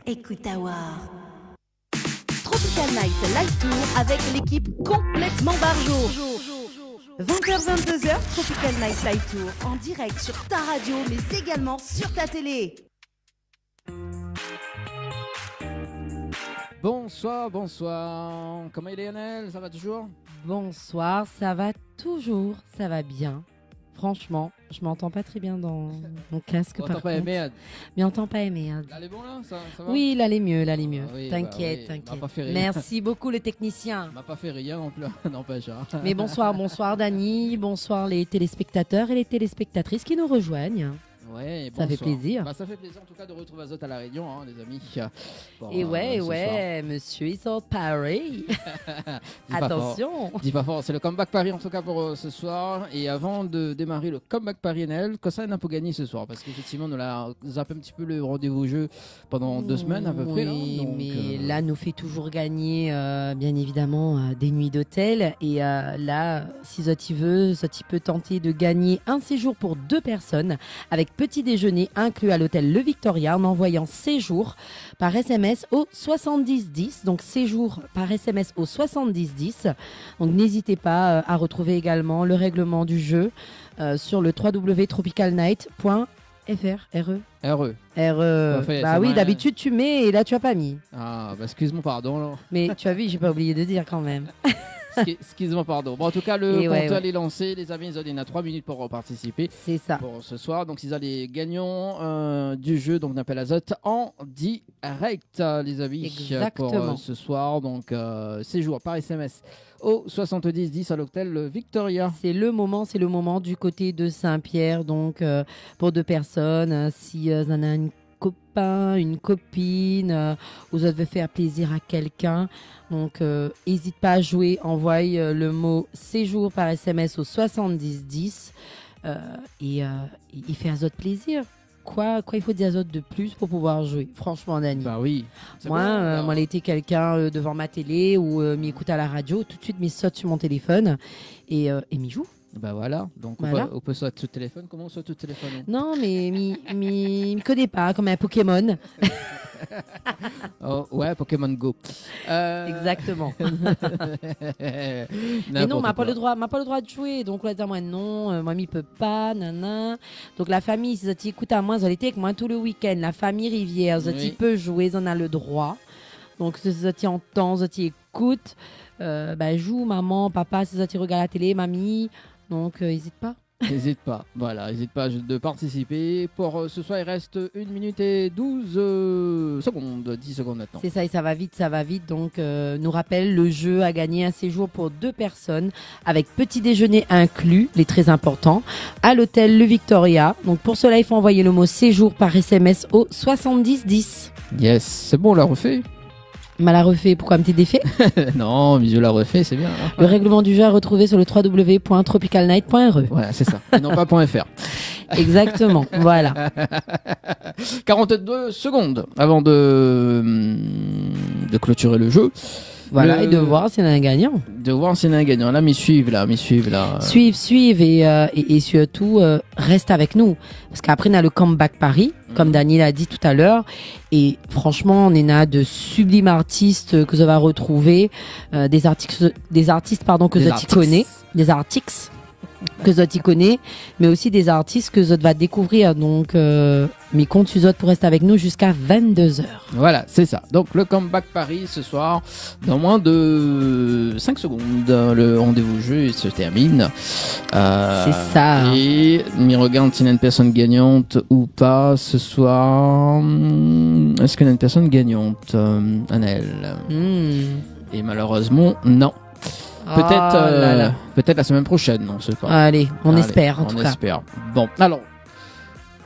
Écoute Tropical Night Live Tour avec l'équipe complètement barjo. 20h-22h, Tropical Night Live Tour en direct sur ta radio mais également sur ta télé. Bonsoir. Comment est Lionel? Ça va toujours? Bonsoir, ça va toujours, ça va bien. Franchement, je m'entends pas très bien dans mon casque. On t'entend pas aimer. Mais on t'entend pas aimer. Là, elle est bon là, ça va? Oui, là, elle est mieux. Ah oui, T'inquiète. m'a pas fait rire. Merci beaucoup les techniciens. M'a pas fait rien non plus, n'empêche. Mais bonsoir Dani, bonsoir les téléspectateurs et les téléspectatrices qui nous rejoignent. Ouais, ça fait plaisir. Ça fait plaisir en tout cas de retrouver Azot à la Réunion, les amis. Bon, et monsieur is all Paris. Attention. Dis pas fort, c'est le Comeback Paris en tout cas pour ce soir. Et avant de démarrer le Comeback Paris NL, que ça n'a pas gagné ce soir parce qu'effectivement nous l'a zappé un petit peu le rendez-vous jeu pendant 2 semaines à peu près. Oui, mais là nous fait toujours gagner bien évidemment des nuits d'hôtel. Et là, si Zoti veut, Zoti peut tenter de gagner un séjour pour 2 personnes avec petit déjeuner inclus à l'hôtel Le Victoria en envoyant séjour par SMS au 7010. Donc séjour par SMS au 7010. Donc n'hésitez pas à retrouver également le règlement du jeu sur le www.tropicalnight.fr. Bah oui, d'habitude tu mets et là tu as pas mis. Ah, bah excuse-moi, pardon. Alors. Mais tu as vu, j'ai pas oublié de dire quand même. Excuse-moi, pardon. Bon, en tout cas, le compteur est lancé. Les amis, il y en a 3 minutes pour participer. C'est ça. Pour ce soir. Donc, ils ont les gagnants du jeu. Donc, on appelle Azot en direct, les amis. Exactement. Pour ce soir. Donc, séjour par SMS au 7010 à l'hôtel Victoria. C'est le moment du côté de Saint-Pierre. Donc, pour 2 personnes, si vous en avez une copain, une copine, vous devez faire plaisir à quelqu'un. Donc, n'hésite pas à jouer. Envoie le mot séjour par SMS au 7010 et fait Azot plaisir. Quoi il faut dire Azot de plus pour pouvoir jouer? Franchement, Dani. Bah oui. Moi, j'ai été quelqu'un devant ma télé ou m'écoute à la radio. Tout de suite, m'y saute sur mon téléphone et m'y joue. Bah voilà, donc voilà. On peut sauter tout téléphone. Comment on saute tout téléphone? Non, mais me connaît pas comme un Pokémon. Oh, ouais, Pokémon Go. Exactement. Mais non, m'a pas le droit de jouer. Donc on va dire moi non, moi m'y peut pas, nana. Donc la famille, si tu écoutes à moi, ils ont été avec moi tout le week-end. La famille Rivière, ils peut jouer, ils en a le droit. Donc si tu entends, si tu écoutes, joue maman, papa, si tu regardes la télé, mamie. Donc, n'hésite pas. N'hésite pas, voilà, n'hésite pas de participer. Pour ce soir, il reste 1 minute et 12 secondes, 10 secondes maintenant. C'est ça, et ça va vite. Donc, nous rappelle, le jeu a gagné un séjour pour 2 personnes avec petit déjeuner inclus, les très importants, à l'hôtel Le Victoria. Donc, pour cela, il faut envoyer le mot séjour par SMS au 7010. Yes, c'est bon, on l'a refait. Mal à refait, pourquoi un petit défait? Non, mais je l'ai refait, c'est bien. Hein. Le règlement du jeu à retrouver sur le www.tropicalnight.re. Ouais, c'est ça, et non pas .fr. Exactement, voilà. 42 secondes avant de clôturer le jeu. Voilà, et de voir s'il y en a un gagnant. Là, m'y suivent là. Suivent et surtout, reste avec nous. Parce qu'après, on a le Comeback Paris, comme Daniel a dit tout à l'heure. Et franchement, on a de sublimes artistes que vous allez retrouver, des artistes que Zoti connaît, des artistes que Zoti connaît, mais aussi des artistes que Zoti va découvrir. Donc, mes comptes sur Zoti pour rester avec nous jusqu'à 22h. Voilà, c'est ça. Donc, le Comeback Paris ce soir, dans moins de 5 secondes, le rendez-vous jeu se termine. C'est ça. Et m'y regarde s'il y a une personne gagnante ou pas ce soir. Est-ce qu'il y a une personne gagnante, Anaël? Et malheureusement, non. Peut-être la semaine prochaine, on sait pas. Allez, on espère en tout cas. On espère. Bon, alors,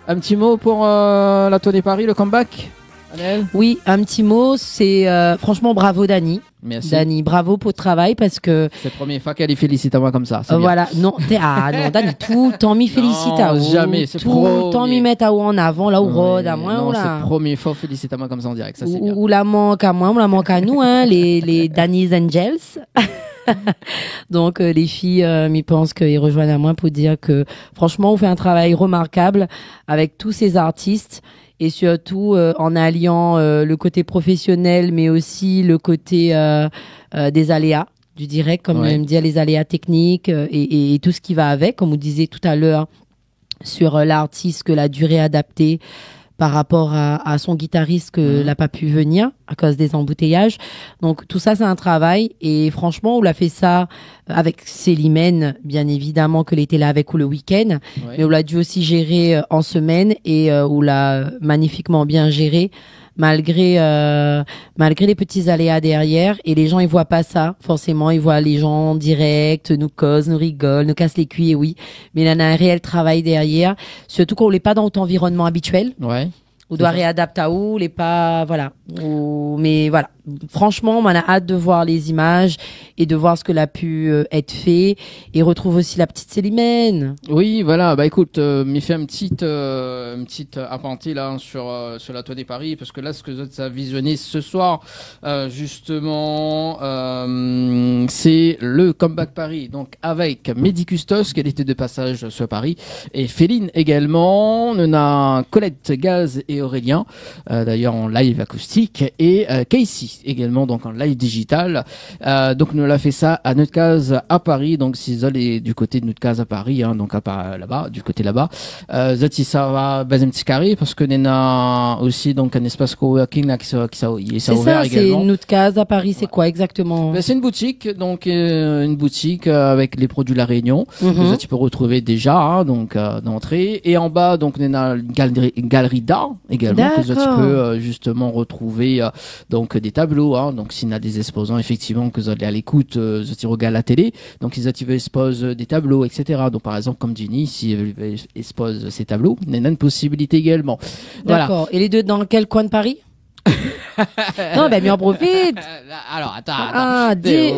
un petit mot pour la Tournée Paris, le comeback, Anaël? Oui, un petit mot, c'est franchement bravo Dani. Merci. Dani, bravo pour le travail parce que... C'est la première fois qu'elle les félicite à moi comme ça. Voilà, non, Dani, tout le temps m'y félicite à vous. Jamais, c'est tout le temps m'y mettre à vous en avant, là où Rod, à moi. Non, c'est la première fois félicite à moi comme ça en direct, ça c'est bien. Ou la manque à moi, ou la manque à nous, hein, les Danny's Angels. Donc les filles m'y pensent qu'ils rejoignent à moi pour dire que franchement on fait un travail remarquable avec tous ces artistes et surtout en alliant le côté professionnel mais aussi le côté des aléas du direct, comme me dire les aléas techniques et tout ce qui va avec, comme vous disiez tout à l'heure sur l'artiste que la durée adaptée par rapport à son guitariste que n'a pas pu venir à cause des embouteillages. Donc tout ça c'est un travail et franchement on l'a fait ça avec Célimène bien évidemment que était là avec ou le week-end, mais on l'a dû aussi gérer en semaine et on l'a magnifiquement bien géré malgré les petits aléas derrière et les gens ils voient pas ça forcément, ils voient les gens en direct nous causent, nous rigolent, nous cassent les cuits et oui, mais il y en a un réel travail derrière, surtout qu'on n'est pas dans notre environnement habituel. On doit réadapter à où, les pas, voilà. Mais voilà. Franchement, on a hâte de voir les images et de voir ce que l'a pu être fait. Et retrouve aussi la petite Célimène. Oui, voilà. Bah écoute, m'y fait une petite appentie là sur la toile des Paris, parce que là, ce que vous avez visionné ce soir, justement, c'est le Comeback Paris. Donc avec Mehdi Custos, qui était de passage sur Paris, et Féline également. On a Colette, Gaz et Aurélien, d'ailleurs en live acoustique, et Casey également donc en live digital. Donc nous l'a fait ça à notre case à Paris, donc si vous allez du côté de notre case à Paris, hein, donc là-bas, du côté là-bas, si ça va baser un petit carré parce que nous a aussi donc un espace coworking là qui s'est ouvert également. C'est notre case à Paris, c'est quoi exactement? C'est une boutique, donc une boutique avec les produits de la Réunion. Ça tu peux retrouver déjà hein, donc d'entrée, et en bas donc on a une galerie d'art également que tu peux justement retrouver donc des tableaux hein, donc s'il y a des exposants effectivement que vous allez à l'écoute tu regardes la télé, donc ils exposent des tableaux etc. Donc par exemple comme Ginny si elle expose ses tableaux, il y a une possibilité également. D'accord. Voilà. Et les deux dans quel coin de Paris? Non, ben, mais on profite. Alors, attends.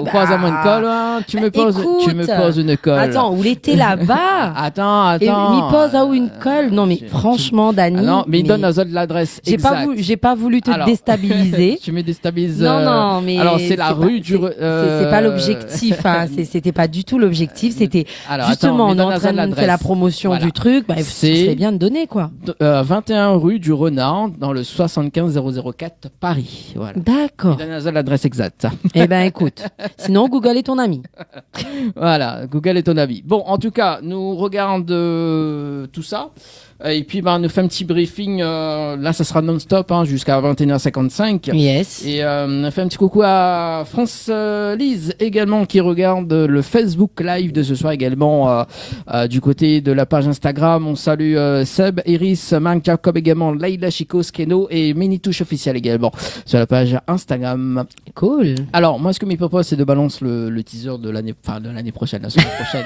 Croisement de colle, hein. Tu me poses une colle. Attends, où l'été là-bas? Attends. Et m'y pose à où une colle? Non, mais franchement, Dani. Non, mais il donne l'adresse exacte. J'ai pas voulu te déstabiliser. Tu me déstabilises. Non, mais. Alors, c'est la rue du, c'est pas l'objectif, hein. C'était pas du tout l'objectif. C'était justement, on est en train de faire la promotion du truc. Bah, ce serait bien de donner, quoi. 21 rue du Renard, dans le 75004 Paris. Voilà. D'accord. Il donne l'adresse exacte. Eh ben, écoute. Sinon, Google est ton ami. Voilà, Google est ton ami. Bon, en tout cas, nous regardons tout ça. Et puis, on nous fait un petit briefing. Là, ça sera non-stop hein, jusqu'à 21h55. Yes. Et on fait un petit coucou à France Lise également qui regarde le Facebook Live de ce soir également du côté de la page Instagram. On salue Seb, Iris, Marc Jacob également, Leïla Chico, Skeno et Minitouche officiel également sur la page Instagram. Cool. Alors, moi, ce que mes propose, c'est de balancer le teaser de l'année prochaine, la semaine prochaine.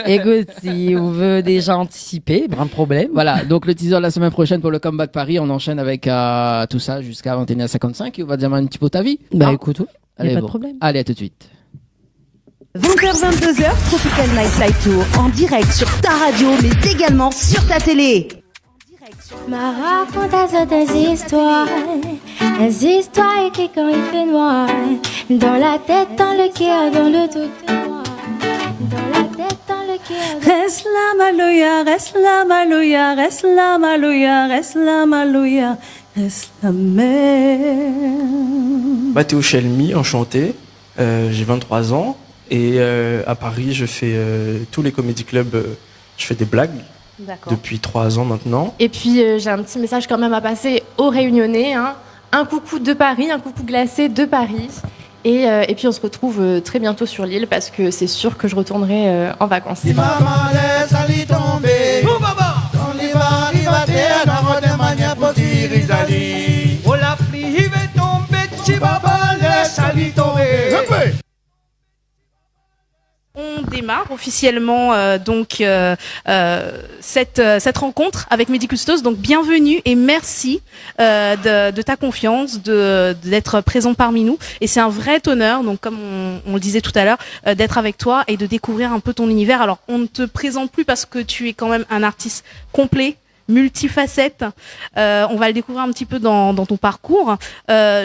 Écoute, si on veut déjà anticiper, un problème. Voilà, donc le teaser la semaine prochaine pour le Comeback Paris, on enchaîne avec tout ça jusqu'à 21h55 et on va dire un petit peu ta vie. Bah écoute, allez, pas de problème. Allez, à tout de suite. 20h-22h, Tropical Nightlife Tour en direct sur ta radio mais également sur ta télé. Ma raconte des histoires écrites quand il fait noir. Dans la tête, dans le cœur, dans le tout noir. Dans la tête, dans le cœur. Reste la malouya, reste la malouya, reste la malouya, reste la malouya, reste la mer. Mathéo Chelmy, enchanté. J'ai 23 ans et à Paris, je fais tous les comédie clubs. Je fais des blagues. Depuis 3 ans maintenant. Et puis j'ai un petit message quand même à passer aux Réunionnais. Hein. Un coucou de Paris, un coucou glacé de Paris. Et puis on se retrouve très bientôt sur l'île parce que c'est sûr que je retournerai en vacances. On démarre officiellement cette rencontre avec Mehdi Custos. Donc bienvenue et merci de ta confiance, d'être présent parmi nous. Et c'est un vrai honneur, donc comme on le disait tout à l'heure, d'être avec toi et de découvrir un peu ton univers. Alors on ne te présente plus parce que tu es quand même un artiste complet, multifacette. On va le découvrir un petit peu dans ton parcours.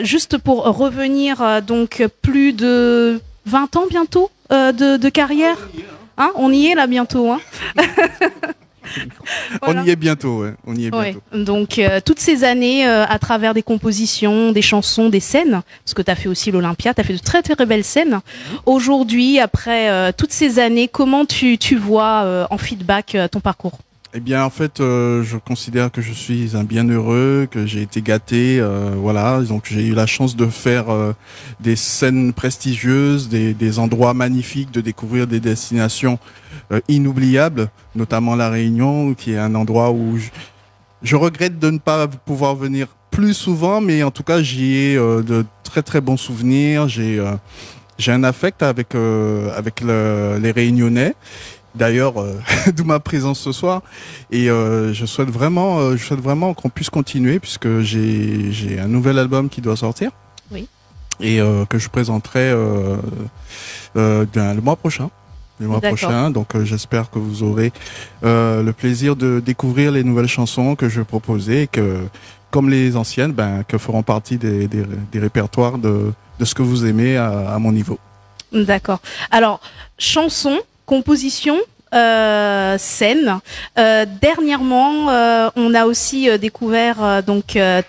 Juste pour revenir, donc plus de 20 ans bientôt de carrière. Hein, on y est là bientôt. Hein. Voilà. On y est bientôt, ouais. On y est bientôt. Ouais. Donc toutes ces années à travers des compositions, des chansons, des scènes, parce que tu as fait aussi l'Olympia, tu as fait de très très belles scènes. Aujourd'hui, après toutes ces années, comment tu vois en feedback ton parcours? Eh bien, en fait, je considère que je suis un bienheureux, que j'ai été gâté, voilà. Donc, j'ai eu la chance de faire des scènes prestigieuses, des endroits magnifiques, de découvrir des destinations inoubliables, notamment La Réunion, qui est un endroit où je regrette de ne pas pouvoir venir plus souvent, mais en tout cas, j'y ai de très très bons souvenirs. J'ai un affect avec les Réunionnais. D'ailleurs, d'où ma présence ce soir. Et je souhaite vraiment qu'on puisse continuer, puisque j'ai un nouvel album qui doit sortir. Oui. Et que je présenterai le mois prochain. Le mois prochain. Donc j'espère que vous aurez le plaisir de découvrir les nouvelles chansons que je vais proposer, et que, comme les anciennes, que feront partie des répertoires de ce que vous aimez à mon niveau. D'accord. Alors, chansons, composition, scène. Dernièrement, on a aussi découvert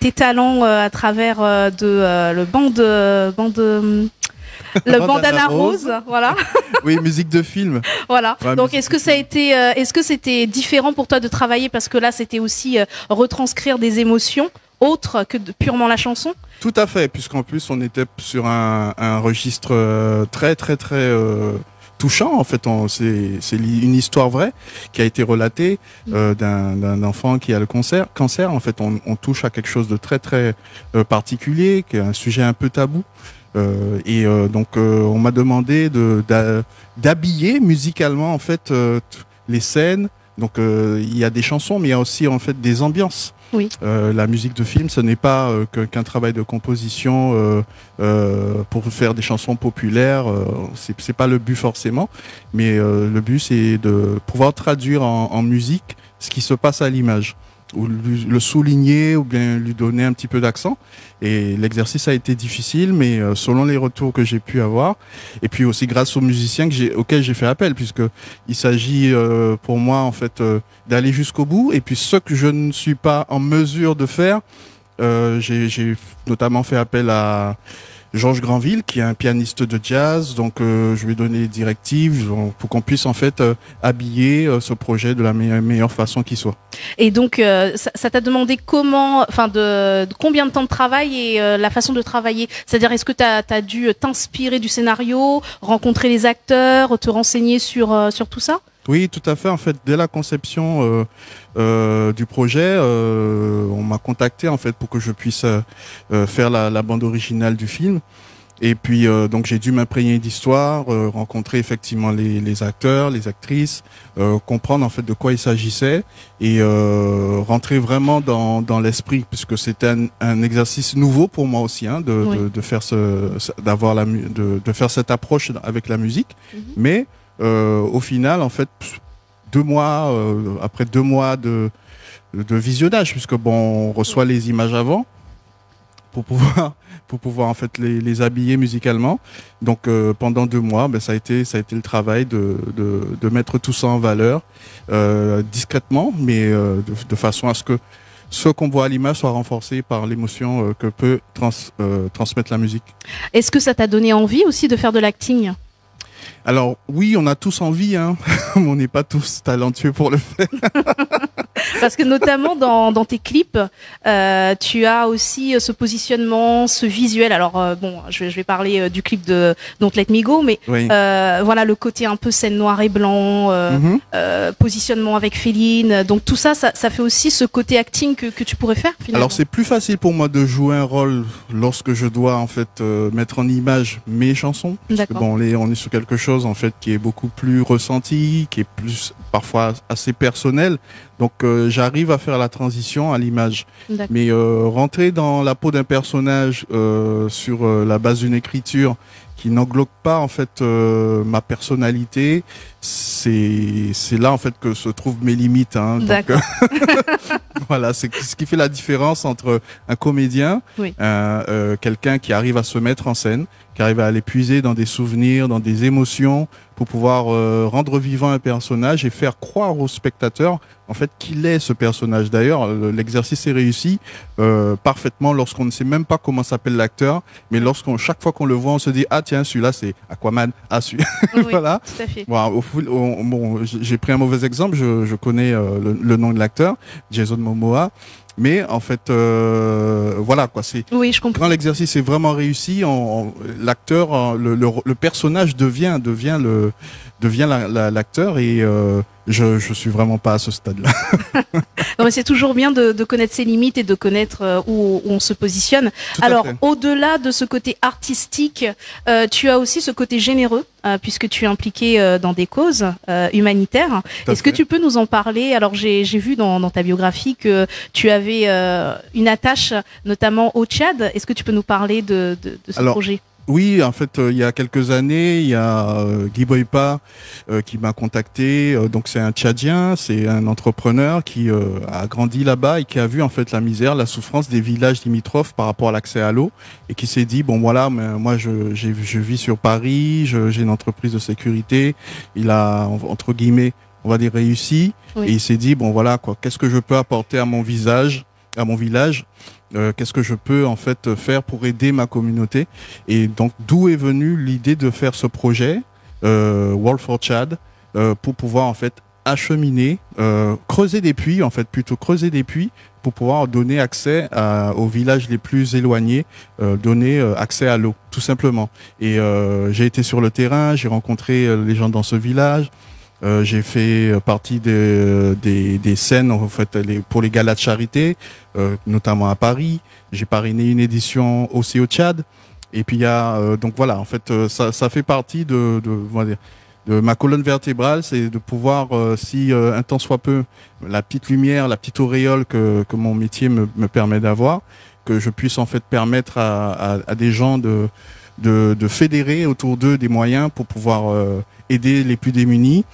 tes talents à travers le Bandana Rose, voilà. Oui, musique de film. Voilà. Ouais, donc, est-ce que c'était différent pour toi de travailler, parce que là, c'était aussi retranscrire des émotions autres que purement la chanson? Tout à fait, puisqu'en plus on était sur un registre très touchant. En fait, c'est une histoire vraie qui a été relatée d'un enfant qui a le cancer. En fait, on touche à quelque chose de très particulier, qui est un sujet un peu tabou. Donc, on m'a demandé d'habiller musicalement en fait les scènes. Donc, il y a des chansons, mais il y a aussi en fait des ambiances. Oui. La musique de film, ce n'est pas qu'un travail de composition pour faire des chansons populaires. C'est pas le but forcément, mais le but c'est de pouvoir traduire en musique ce qui se passe à l'image, ou le souligner, ou bien lui donner un petit peu d'accent. Et l'exercice a été difficile, mais selon les retours que j'ai pu avoir, et puis aussi grâce aux musiciens auxquels j'ai fait appel, puisque il s'agit pour moi en fait d'aller jusqu'au bout. Et puis ce que je ne suis pas en mesure de faire, j'ai notamment fait appel à Georges Granville, qui est un pianiste de jazz. Donc je lui ai donné des directives pour qu'on puisse en fait habiller ce projet de la meilleure façon qui soit. Et donc ça t'a demandé de combien de temps de travail et la façon de travailler? C'est-à-dire, est-ce que t'as dû t'inspirer du scénario, rencontrer les acteurs, te renseigner sur tout ça? Oui, tout à fait. En fait, dès la conception du projet, on m'a contacté en fait pour que je puisse faire la bande originale du film. Et puis donc j'ai dû m'imprégner d'histoire, rencontrer effectivement les acteurs, les actrices, comprendre en fait de quoi il s'agissait, et rentrer vraiment dans l'esprit, puisque c'était un exercice nouveau pour moi aussi, hein, de faire de faire cette approche avec la musique. Mais au final, en fait, après 2 mois de visionnage, puisque on reçoit les images avant pour pouvoir en fait les habiller musicalement. Donc pendant 2 mois, ça a été le travail de mettre tout ça en valeur discrètement, mais de façon à ce que ce qu'on voit à l'image soit renforcé par l'émotion que peut transmettre la musique. Est-ce que ça t'a donné envie aussi de faire de l'acting? Alors oui, on a tous envie, hein. On n'est pas tous talentueux pour le faire. Parce que notamment dans tes clips, tu as aussi ce positionnement, ce visuel. Alors je vais parler du clip de Don't Let Me Go, mais oui. Voilà le côté un peu scène noir et blanc, positionnement avec Féline. Donc tout ça fait aussi ce côté acting que tu pourrais faire finalement. Alors c'est plus facile pour moi de jouer un rôle lorsque je dois en fait mettre en image mes chansons. Parce que, on est sur quelque chose en fait qui est beaucoup plus ressenti, qui est plus parfois assez personnel. Donc j'arrive à faire la transition à l'image. Mais rentrer dans la peau d'un personnage sur la base d'une écriture qui n'englobe pas en fait ma personnalité, c'est là en fait que se trouvent mes limites, hein. Donc, voilà, c'est ce qui fait la différence entre un comédien, quelqu'un qui arrive à se mettre en scène, qui arrive à aller puiser dans des souvenirs, dans des émotions, pour pouvoir rendre vivant un personnage et faire croire au spectateur en fait qu'il est ce personnage. D'ailleurs, l'exercice est réussi parfaitement lorsqu'on ne sait même pas comment s'appelle l'acteur, mais chaque fois qu'on le voit, on se dit ah tiens, celui-là c'est Aquaman, ah celui Oui, voilà. tout à fait. Bon, j'ai pris un mauvais exemple, je connais le nom de l'acteur, Jason Momoa. Mais en fait, voilà quoi. Oui, je comprends. Quand l'exercice est vraiment réussi, l'acteur, le personnage devient l'acteur et je suis vraiment pas à ce stade-là. C'est toujours bien de connaître ses limites et de connaître où on se positionne. Alors, au-delà de ce côté artistique, tu as aussi ce côté généreux, puisque tu es impliqué dans des causes humanitaires. Est-ce que tu peux nous en parler? Alors, j'ai vu dans ta biographie que tu avais une attache, notamment au Tchad. Est-ce que tu peux nous parler de ce projet? Oui, en fait, il y a quelques années, il y a Guy Boypa qui m'a contacté. Donc, c'est un Tchadien, c'est un entrepreneur qui a grandi là-bas et qui a vu en fait la misère, la souffrance des villages limitrophes par rapport à l'accès à l'eau et qui s'est dit bon voilà, mais moi je vis sur Paris, j'ai une entreprise de sécurité. Il a entre guillemets, on va dire réussi et il s'est dit bon voilà quoi, qu'est-ce que je peux apporter à mon village? Qu'est-ce que je peux en fait faire pour aider ma communauté? Et donc d'où est venue l'idée de faire ce projet World for Tchad pour pouvoir en fait acheminer, creuser des puits pour pouvoir donner accès aux villages les plus éloignés, donner accès à l'eau tout simplement. Et j'ai été sur le terrain, j'ai rencontré les gens dans ce village. J'ai fait partie des scènes en fait pour les galas de charité, notamment à Paris. J'ai parrainé une édition aussi au Tchad. Et puis il y a donc voilà en fait ça fait partie de ma colonne vertébrale, c'est de pouvoir si un tant soit peu la petite lumière, la petite auréole que mon métier me permet d'avoir, que je puisse en fait permettre à des gens de fédérer autour d'eux des moyens pour pouvoir aider les plus démunis.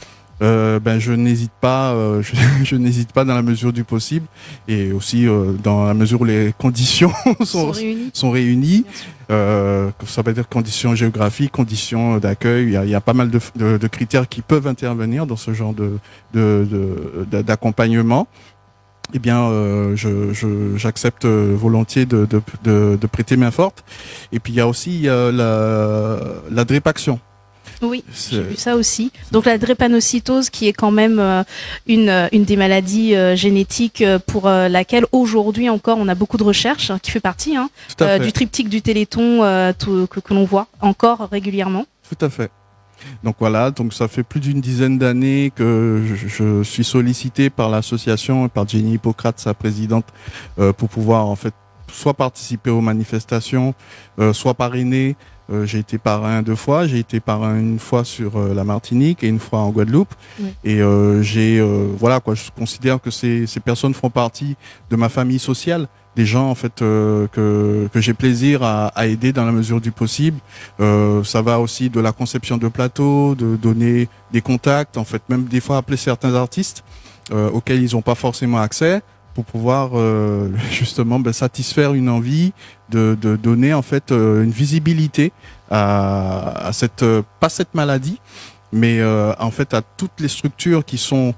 Je n'hésite pas, je n'hésite pas dans la mesure du possible et aussi dans la mesure où les conditions sont réunies. Ça veut dire conditions géographiques, conditions d'accueil. Il y a pas mal de critères qui peuvent intervenir dans ce genre d'accompagnement. Eh bien, j'accepte volontiers de prêter main forte. Et puis il y a aussi la DREPaction. Oui, j'ai vu ça aussi. Donc la drépanocytose qui est quand même une des maladies génétiques pour laquelle aujourd'hui encore on a beaucoup de recherches qui fait partie du triptyque du Téléthon que l'on voit encore régulièrement. Tout à fait. Donc voilà, donc ça fait plus d'une dizaine d'années que je suis sollicité par l'association et par Jenny Hippocrate, sa présidente, pour pouvoir en fait soit participer aux manifestations, soit parrainer. J'ai été parrain 2 fois, j'ai été parrain une fois sur la Martinique et une fois en Guadeloupe. Oui. Et voilà quoi, je considère que ces personnes font partie de ma famille sociale, des gens en fait que j'ai plaisir à aider dans la mesure du possible. Ça va aussi de la conception de plateaux, de donner des contacts, en fait même des fois appeler certains artistes auxquels ils n'ont pas forcément accès, pour pouvoir justement satisfaire une envie de donner en fait une visibilité à pas cette maladie, mais en fait à toutes les structures qui sont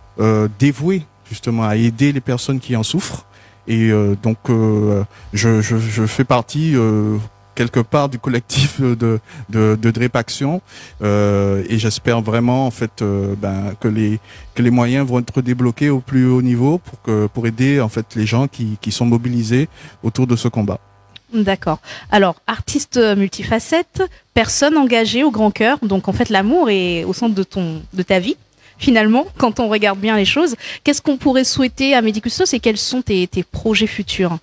dévouées justement à aider les personnes qui en souffrent. Et donc je fais partie quelque part du collectif de DREPaction et j'espère vraiment en fait que les moyens vont être débloqués au plus haut niveau pour aider en fait les gens qui sont mobilisés autour de ce combat. D'accord. Alors, artiste multifacette, personne engagée au grand cœur, donc en fait l'amour est au centre de ta vie. Finalement, quand on regarde bien les choses, qu'est-ce qu'on pourrait souhaiter à Medicustos et quels sont tes projets futurs?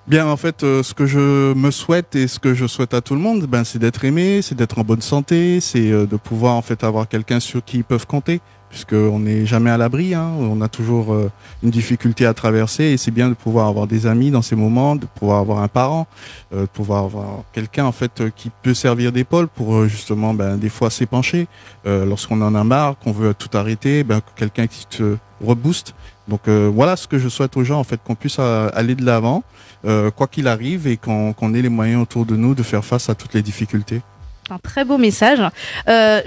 Bien, en fait, ce que je me souhaite et ce que je souhaite à tout le monde, c'est d'être aimé, c'est d'être en bonne santé, c'est de pouvoir en fait avoir quelqu'un sur qui ils peuvent compter, puisqu'on n'est jamais à l'abri, hein. On a toujours une difficulté à traverser, et c'est bien de pouvoir avoir des amis dans ces moments, de pouvoir avoir un parent, de pouvoir avoir quelqu'un en fait qui peut servir d'épaule pour justement des fois s'épancher lorsqu'on en a marre, qu'on veut tout arrêter, quelqu'un qui te rebooste. Donc voilà ce que je souhaite aux gens, en fait, qu'on puisse aller de l'avant, quoi qu'il arrive, et qu'on ait les moyens autour de nous de faire face à toutes les difficultés. Un très beau message.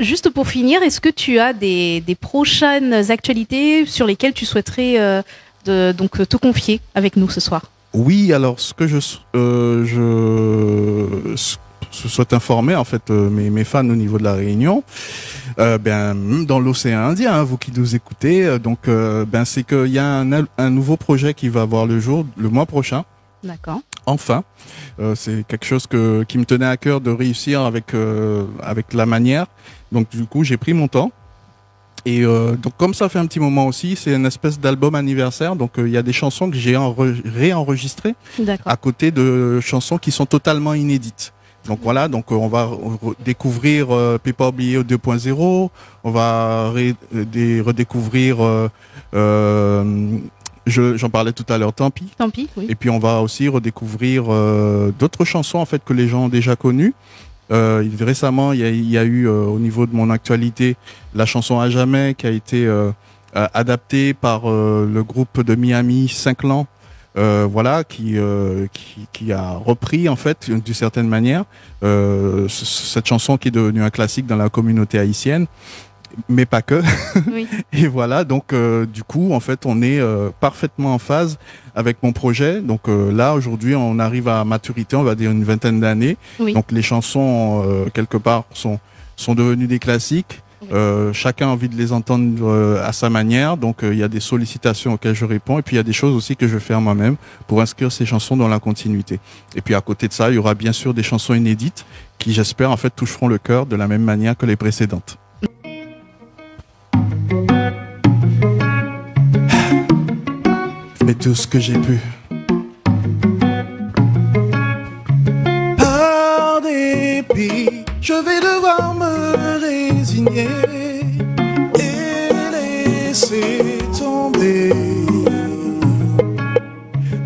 Juste pour finir, est-ce que tu as des prochaines actualités sur lesquelles tu souhaiterais donc te confier avec nous ce soir? Oui, alors ce que je souhaite informer en fait mes fans au niveau de la Réunion, même dans l'océan Indien, hein, vous qui nous écoutez, c'est qu'il y a un nouveau projet qui va voir le jour le mois prochain. D'accord. Enfin, c'est quelque chose qui me tenait à cœur de réussir avec la manière. Donc du coup, j'ai pris mon temps. Et donc comme ça fait un petit moment aussi, c'est une espèce d'album anniversaire. Donc il y a des chansons que j'ai réenregistrées à côté de chansons qui sont totalement inédites. Donc voilà, donc on va découvrir Pépà Oublié 2.0, on va redécouvrir j'en parlais tout à l'heure, Tant pis. Tant pis, oui. Et puis on va aussi redécouvrir d'autres chansons en fait que les gens ont déjà connues. Récemment, il y a eu au niveau de mon actualité la chanson À jamais qui a été adaptée par le groupe de Miami 5 Clans, qui a repris en fait d'une certaine manière cette chanson qui est devenue un classique dans la communauté haïtienne. Mais pas que. Oui. Et voilà, donc du coup, en fait, on est parfaitement en phase avec mon projet. Donc là, aujourd'hui, on arrive à maturité, on va dire une 20aine d'années. Oui. Donc les chansons, quelque part, sont devenues des classiques. Oui. Chacun a envie de les entendre à sa manière. Donc il y a des sollicitations auxquelles je réponds. Et puis il y a des choses aussi que je vais faire moi-même pour inscrire ces chansons dans la continuité. Et puis à côté de ça, il y aura bien sûr des chansons inédites qui, j'espère, en fait, toucheront le cœur de la même manière que les précédentes. Mais tout ce que j'ai pu. Par dépit, je vais devoir me résigner et laisser tomber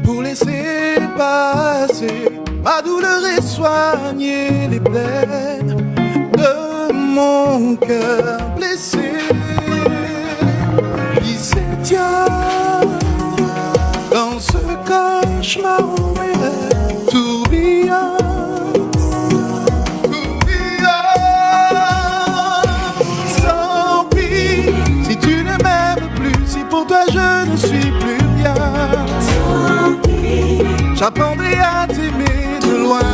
pour laisser passer ma douleur et soigner les plaies de mon cœur blessé. Qui s'étient dans ce cauchemar où mes rêves tourbillonnent, tant pis si tu ne m'aimes plus, si pour toi je ne suis plus rien. Tant pis, j'apprendrai à t'aimer de loin.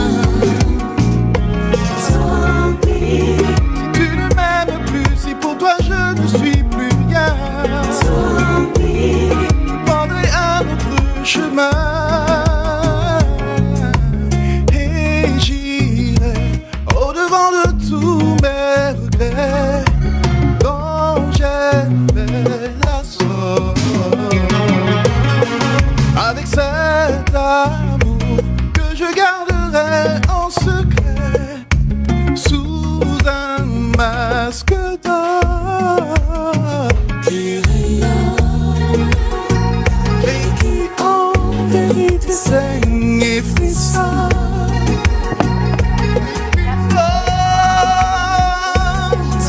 Tant pis, si tu ne m'aimes plus, si pour toi je ne suis plus rien. Tant pis, je prendrai un autre chemin et j'irai au-devant de tous mes regrets dont j'ai fait la somme avec cet amour que je garderai en secret sous un masque d'or qui rayonne et qui en vérité saigne et frissonne.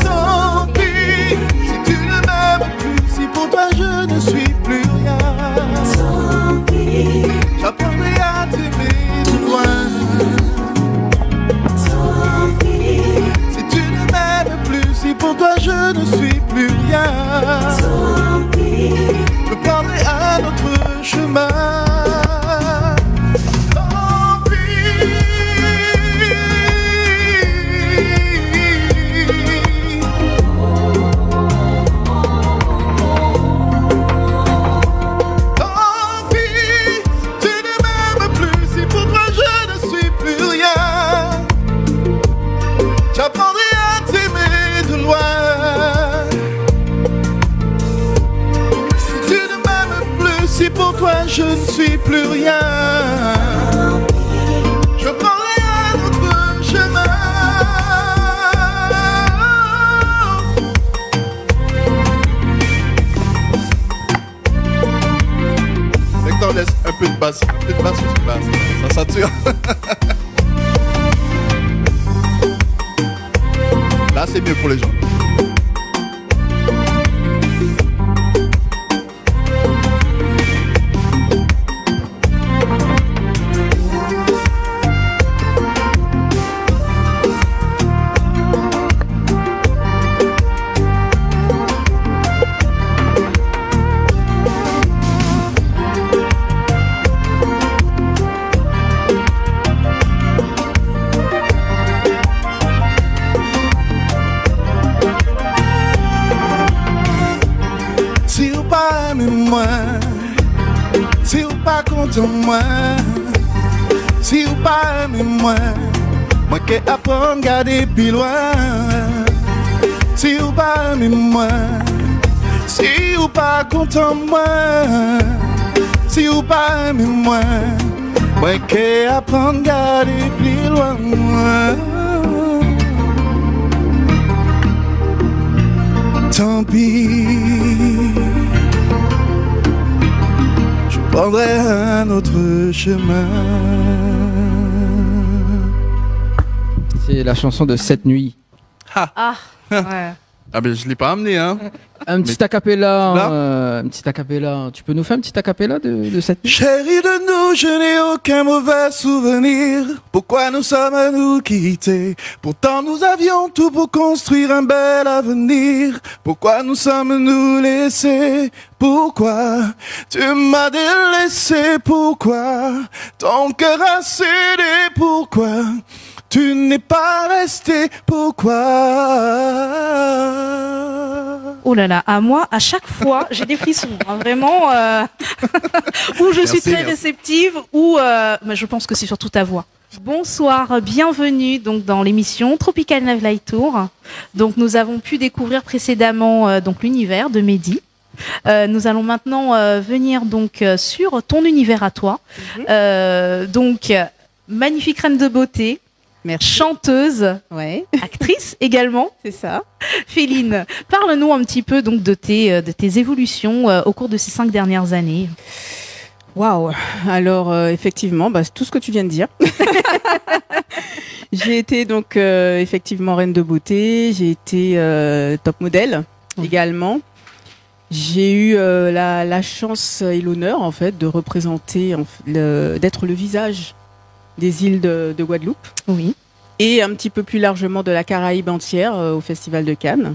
Tant pis si tu ne m'aimes plus, si pour toi je ne suis plus rien. Tant pis, j'apprendrai à t'aimer de loin. Tant pis si tu ne m'aimes plus, si pour toi je ne suis plus rien. Tant pis, je prendrai un autre chemin. J'apprendrai à t'aimer de loin. Si tu ne m'aimes plus, si pour toi je ne suis plus rien, je prendrai un autre chemin. peu de basse, ça sature. Là, c'est mieux pour les gens. Si ou pas content moi, si ou pas aimé moi qui apprends à garder plus loin. Si ou pas aimé moi, si ou pas content moi, si ou pas aimé moi qui apprends à garder plus loin. Tant pis, je prendrai un autre chemin. C'est la chanson de Cette nuit. Ah, ouais. Ah ben je l'ai pas amené hein. Un petit acapella, Tu peux nous faire un petit acapella de cette nuit? Chérie de nous, je n'ai aucun mauvais souvenir. Pourquoi nous sommes nous quittés? Pourtant nous avions tout pour construire un bel avenir. Pourquoi nous sommes nous laissés? Pourquoi tu m'as délaissé? Pourquoi ton cœur a cédé? Pourquoi tu n'es pas resté? Pourquoi? Oh là là, à moi, à chaque fois, j'ai des frissons. Hein, vraiment, où je suis très réceptive, ou mais je pense que c'est surtout ta voix. Bonsoir, bienvenue donc dans l'émission Tropical Love Light Tour. Donc nous avons pu découvrir précédemment donc l'univers de Mehdi. Nous allons maintenant venir donc sur ton univers à toi. Donc magnifique reine de beauté. Merci. Chanteuse, ouais. Actrice également, c'est ça. Féline, parle-nous un petit peu donc de tes évolutions au cours de ces 5 dernières années. Waouh. Alors effectivement, c'est tout ce que tu viens de dire. J'ai été donc effectivement reine de beauté, j'ai été top modèle également. J'ai eu la chance et l'honneur en fait de représenter, d'être le visage des îles de Guadeloupe. Oui. Et un petit peu plus largement de la Caraïbe entière au Festival de Cannes.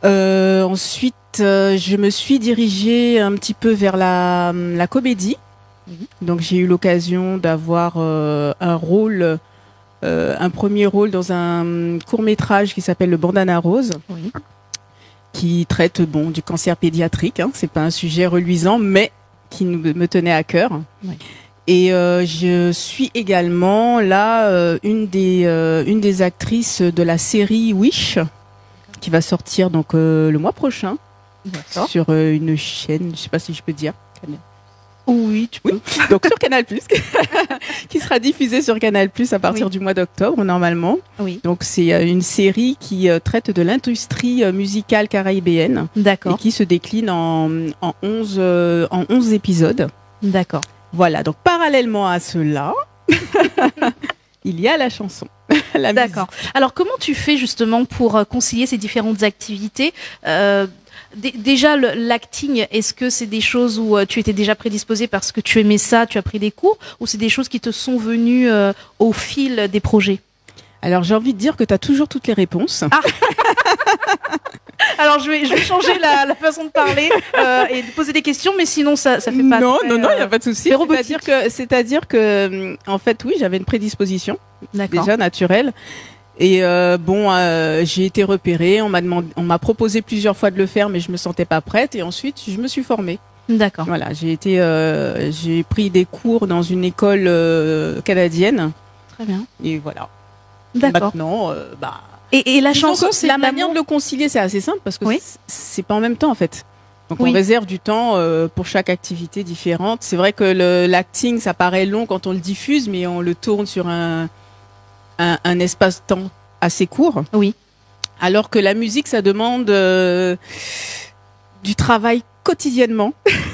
Ensuite, je me suis dirigée un petit peu vers la comédie. Donc j'ai eu l'occasion d'avoir un premier rôle dans un court-métrage qui s'appelle Le Bandana Rose. Oui. Qui traite du cancer pédiatrique. Hein. C'est pas un sujet reluisant, mais qui me tenait à cœur. Oui. Et je suis également là une des actrices de la série Wish qui va sortir donc le mois prochain sur une chaîne, je sais pas si je peux dire. Oui, tu peux. Oui. Donc sur Canal+, qui sera diffusée sur Canal+ à partir du mois d'octobre normalement. Oui. Donc c'est une série qui traite de l'industrie musicale caribéenne. D'accord. Et qui se décline en 11 épisodes. D'accord. Voilà, donc parallèlement à cela, il y a la chanson. D'accord. Alors comment tu fais justement pour concilier ces différentes activités déjà l'acting, est-ce que c'est des choses où tu étais déjà prédisposée parce que tu aimais ça, tu as pris des cours, ou c'est des choses qui te sont venues au fil des projets? Alors j'ai envie de dire que tu as toujours toutes les réponses. Ah. Alors je vais changer la façon de parler et de poser des questions, mais sinon ça fait pas. Non, il n'y a pas de souci. C'est-à-dire que en fait oui, j'avais une prédisposition déjà naturelle. Et j'ai été repérée, on m'a proposé plusieurs fois de le faire, mais je me sentais pas prête. Et ensuite, je me suis formée. D'accord. Voilà, j'ai pris des cours dans une école canadienne. Très bien. Et voilà. D'accord. Maintenant, Et la chanson, c'est la manière de le concilier, c'est assez simple parce que c'est pas en même temps en fait. Donc Oui. on réserve du temps pour chaque activité différente. C'est vrai que l'acting, ça paraît long quand on le diffuse, mais on le tourne sur un espace-temps assez court. Oui. Alors que la musique, ça demande du travail quotidiennement.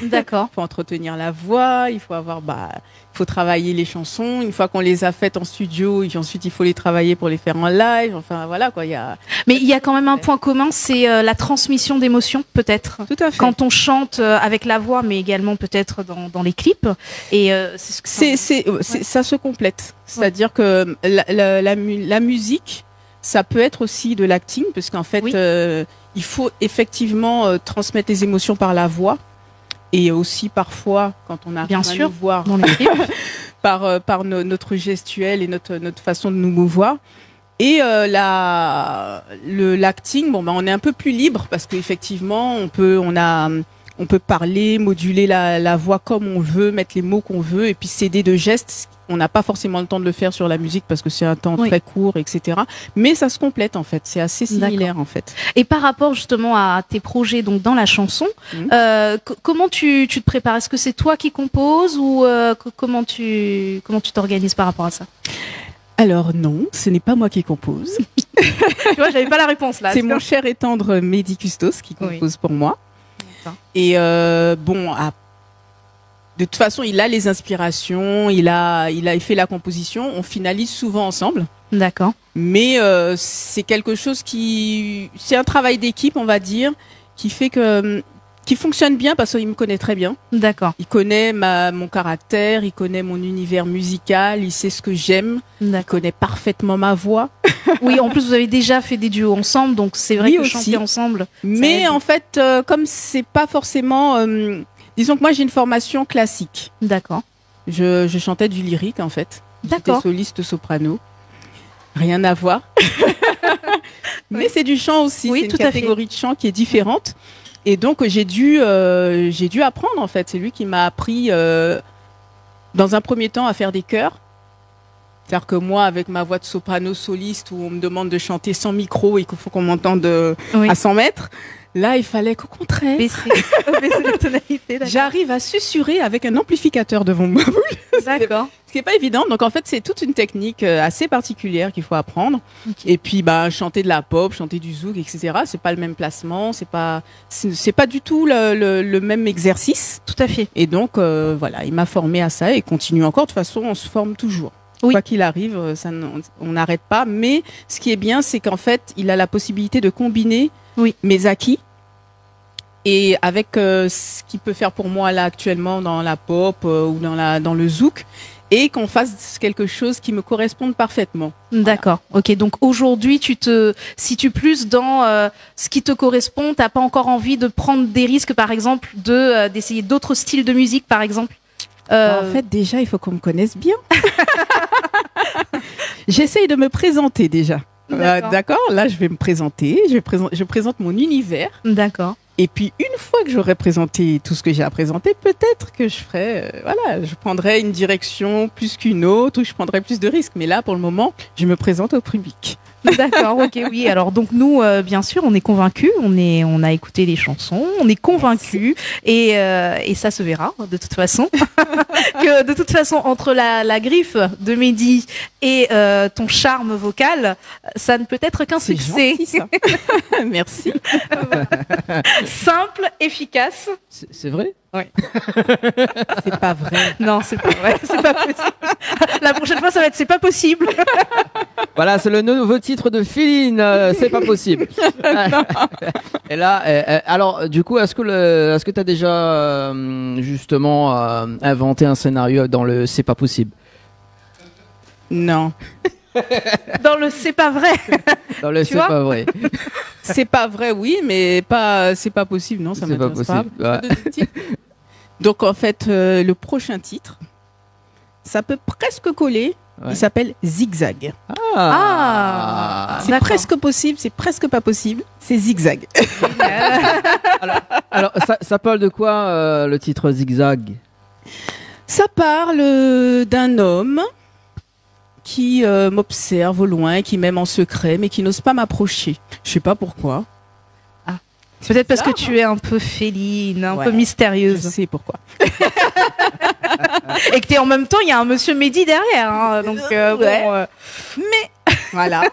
D'accord. Il faut entretenir la voix, il faut avoir, il faut travailler les chansons. Une fois qu'on les a faites en studio, et ensuite il faut les travailler pour les faire en live. Enfin voilà quoi. Mais il y a quand même un point commun, c'est la transmission d'émotions peut-être. Tout à fait. Quand on chante avec la voix, mais également peut-être dans les clips. Et ça se complète. C'est-à-dire que la musique, ça peut être aussi de l'acting, parce qu'en fait, il faut effectivement transmettre les émotions par la voix, et aussi parfois, quand on arrive à nous voir dans les clips, par notre gestuelle et notre façon de nous mouvoir. Et l'acting, on est un peu plus libre, parce qu'effectivement, on peut parler, moduler la voix comme on veut, mettre les mots qu'on veut, et puis s'aider de gestes. On n'a pas forcément le temps de le faire sur la musique parce que c'est un temps très court, etc. Mais ça se complète en fait. C'est assez similaire en fait. Et par rapport justement à tes projets donc dans la chanson, comment tu te prépares? Est-ce que c'est toi qui composes ou comment tu t'organises par rapport à ça? Alors non, ce n'est pas moi qui compose. Tu vois, j'avais pas la réponse là. C'est mon cher et tendre Mehdi Custos qui compose pour moi. Et de toute façon, il a les inspirations, il a fait la composition. On finalise souvent ensemble. D'accord. Mais c'est quelque chose c'est un travail d'équipe, on va dire, qui fait qui fonctionne bien parce qu'il me connaît très bien. D'accord. Il connaît mon caractère, il connaît mon univers musical, il sait ce que j'aime, il connaît parfaitement ma voix. Oui, en plus vous avez déjà fait des duos ensemble, donc c'est vrai que chanter ensemble. Mais en fait, comme c'est pas forcément, disons que moi j'ai une formation classique. D'accord. Je chantais du lyrique en fait. D'accord. J'étais soliste soprano. Rien à voir. Mais c'est du chant aussi. Oui, c'est une catégorie de chant qui est différente. Et donc j'ai dû apprendre en fait. C'est lui qui m'a appris dans un premier temps à faire des chœurs. C'est-à-dire que moi, avec ma voix de soprano soliste où on me demande de chanter sans micro et qu'il faut qu'on m'entende à 100 mètres, là il fallait qu'au contraire baisser la tonalité. J'arrive à susurrer avec un amplificateur devant ma bouche. D'accord. Ce qui n'est pas évident. Donc en fait c'est toute une technique assez particulière qu'il faut apprendre. Et puis chanter de la pop, chanter du zouk, etc. C'est pas le même placement, c'est pas du tout le même exercice. Tout à fait. Et donc voilà, il m'a formé à ça et continue encore. De toute façon on se forme toujours. Quoi qu'il arrive, on n'arrête pas. Mais ce qui est bien, c'est qu'en fait, il a la possibilité de combiner mes acquis et avec ce qu'il peut faire pour moi là actuellement dans la pop ou dans le zouk, et qu'on fasse quelque chose qui me corresponde parfaitement. D'accord. Voilà. Ok. Donc aujourd'hui, tu te situes plus dans ce qui te correspond. T'as pas encore envie de prendre des risques, par exemple, d'essayer d'autres styles de musique, par exemple. En fait, déjà, il faut qu'on me connaisse bien. J'essaye de me présenter déjà. D'accord. Là, je vais me présenter. Je présente mon univers. D'accord. Et puis, une fois que j'aurai présenté tout ce que j'ai à présenter, peut-être que je prendrai une direction plus qu'une autre, ou je prendrai plus de risques. Mais là, pour le moment, je me présente au public. D'accord, ok, oui. Alors donc nous, bien sûr, on est convaincus, on a écouté les chansons, on est convaincus, et ça se verra de toute façon. Que de toute façon, entre la griffe de Mehdi et ton charme vocal, ça ne peut être qu'un succès. Gentil, ça. Merci. Simple, efficace. C'est vrai? Oui. C'est pas vrai. Non, c'est pas vrai. C'est pas possible. La prochaine fois, ça va être c'est pas possible. Voilà, c'est le nouveau titre de Féline, c'est pas possible. Et là, alors, du coup, est-ce que tu as déjà justement inventé un scénario dans le c'est pas possible? Non. Dans le c'est pas vrai. Dans le c'est pas vrai. C'est pas vrai, oui, mais c'est pas possible, non, ça m'intéresse pas. Ouais. Donc en fait, le prochain titre, ça peut presque coller. Ouais. Il s'appelle Zigzag. C'est presque possible, c'est presque pas possible. C'est Zigzag. alors ça parle de quoi le titre Zigzag? Ça parle d'un homme qui m'observe au loin, qui m'aime en secret, mais qui n'ose pas m'approcher. Je sais pas pourquoi. Ah. Peut-être parce que tu es un peu féline, un peu mystérieuse. Je sais pourquoi. Et que en même temps, il y a un monsieur Mehdi derrière. Hein, donc, mais voilà.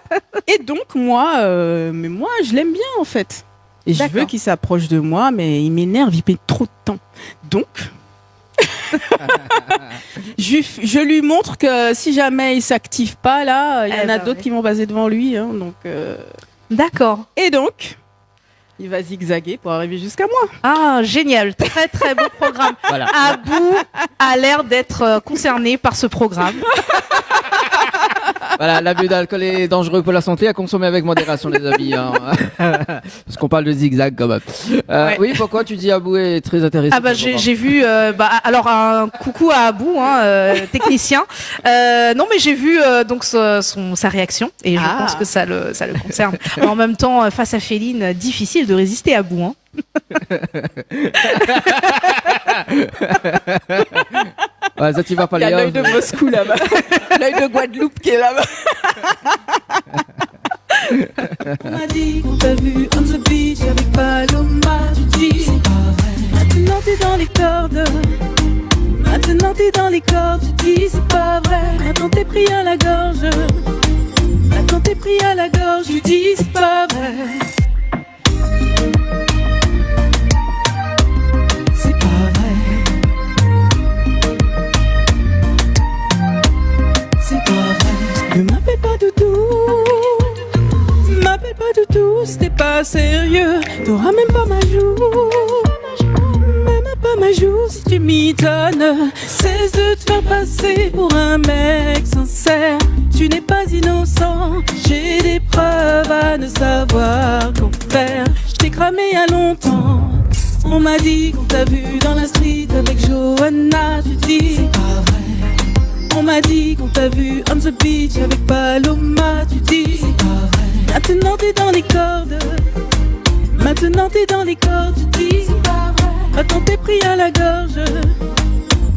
Et donc moi je l'aime bien en fait. Et je veux qu'il s'approche de moi, mais il m'énerve, il met trop de temps. Donc, je lui montre que si jamais il s'active pas, là, il y en a d'autres qui vont passer devant lui. Hein, donc, D'accord. Et donc, il va zigzaguer pour arriver jusqu'à moi. Ah, génial. Très, très beau programme. Voilà. Abou a l'air d'être concerné par ce programme. Voilà, l'abus d'alcool est dangereux pour la santé, à consommer avec modération, les amis. Hein. Parce qu'on parle de zigzag quand même. Ouais. Oui, pourquoi tu dis Abou est très intéressant? Ah bah j'ai vu. Alors un coucou à Abou, technicien. Non mais j'ai vu donc sa réaction et je pense que ça le concerne. Mais en même temps, face à Féline, difficile de résister à Abou. Hein. Ouais, ça, tu vas pas il y a l'œil de Moscou là-bas, l'œil de Guadeloupe qui est là-bas. On m'a dit qu'on t'a vu on the beach avec Paloma, tu dis c'est pas vrai. Maintenant t'es dans les cordes, maintenant t'es dans les cordes, tu dis c'est pas vrai. Maintenant t'es pris à la gorge, maintenant t'es pris à la gorge, tu dis c'est pas vrai. Ne m'appelle pas doudou, c'était pas sérieux. T'auras même pas ma joue, même pas ma joue si tu m'étonnes. Cesse de te faire passer pour un mec sincère. Tu n'es pas innocent, j'ai des preuves à ne savoir qu'en faire. Je t'ai cramé il y a longtemps. On m'a dit qu'on t'a vu dans la street avec Johanna, tu dis c'est pas vrai. On m'a dit qu'on t'a vu on the beach avec Paloma, tu dis c'est pas vrai. Maintenant t'es dans les cordes, maintenant t'es dans les cordes, tu dis c'est pas vrai. Maintenant t'es pris à la gorge,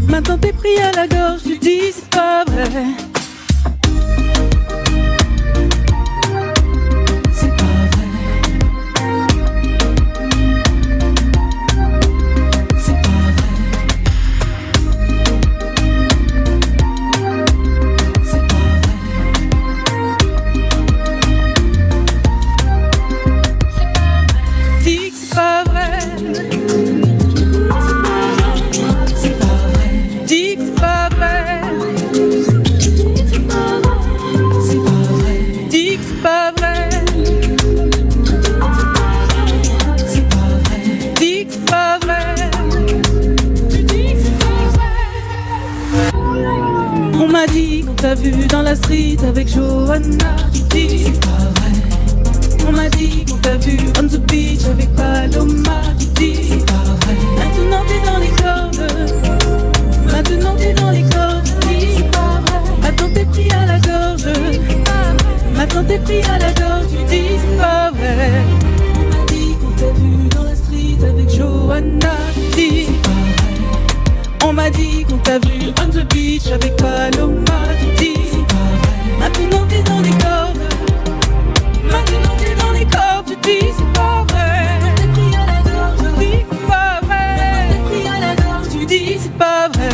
maintenant t'es pris à la gorge, tu dis c'est pas vrai. C'est pas vrai. C'est pas vrai. On m'a dit qu'on t'a vu dans la street avec Johanna, tu dis c'est pas vrai. On m'a dit qu'on t'a vu on the beach avec Paloma, tu dis c'est pas vrai. Maintenant t'es dans les cordes, maintenant t'es dans les cordes, tu dis c'est pas vrai. Maintenant t'es pris à la gorge, maintenant t'es pris à la gorge, tu dis c'est pas vrai. On m'a dit qu'on t'a vu dans la street avec Johanna, tu dis c'est pas vrai. On m'a dit qu'on t'a vu on the beach avec Paloma, tu dis c'est pas vrai. Maintenant t'es dans les cordes, maintenant t'es dans les cordes, tu dis c'est pas vrai. T'es pris à la gorge, tu dis c'est pas vrai. T'es pris à la gorge, tu dis c'est pas vrai.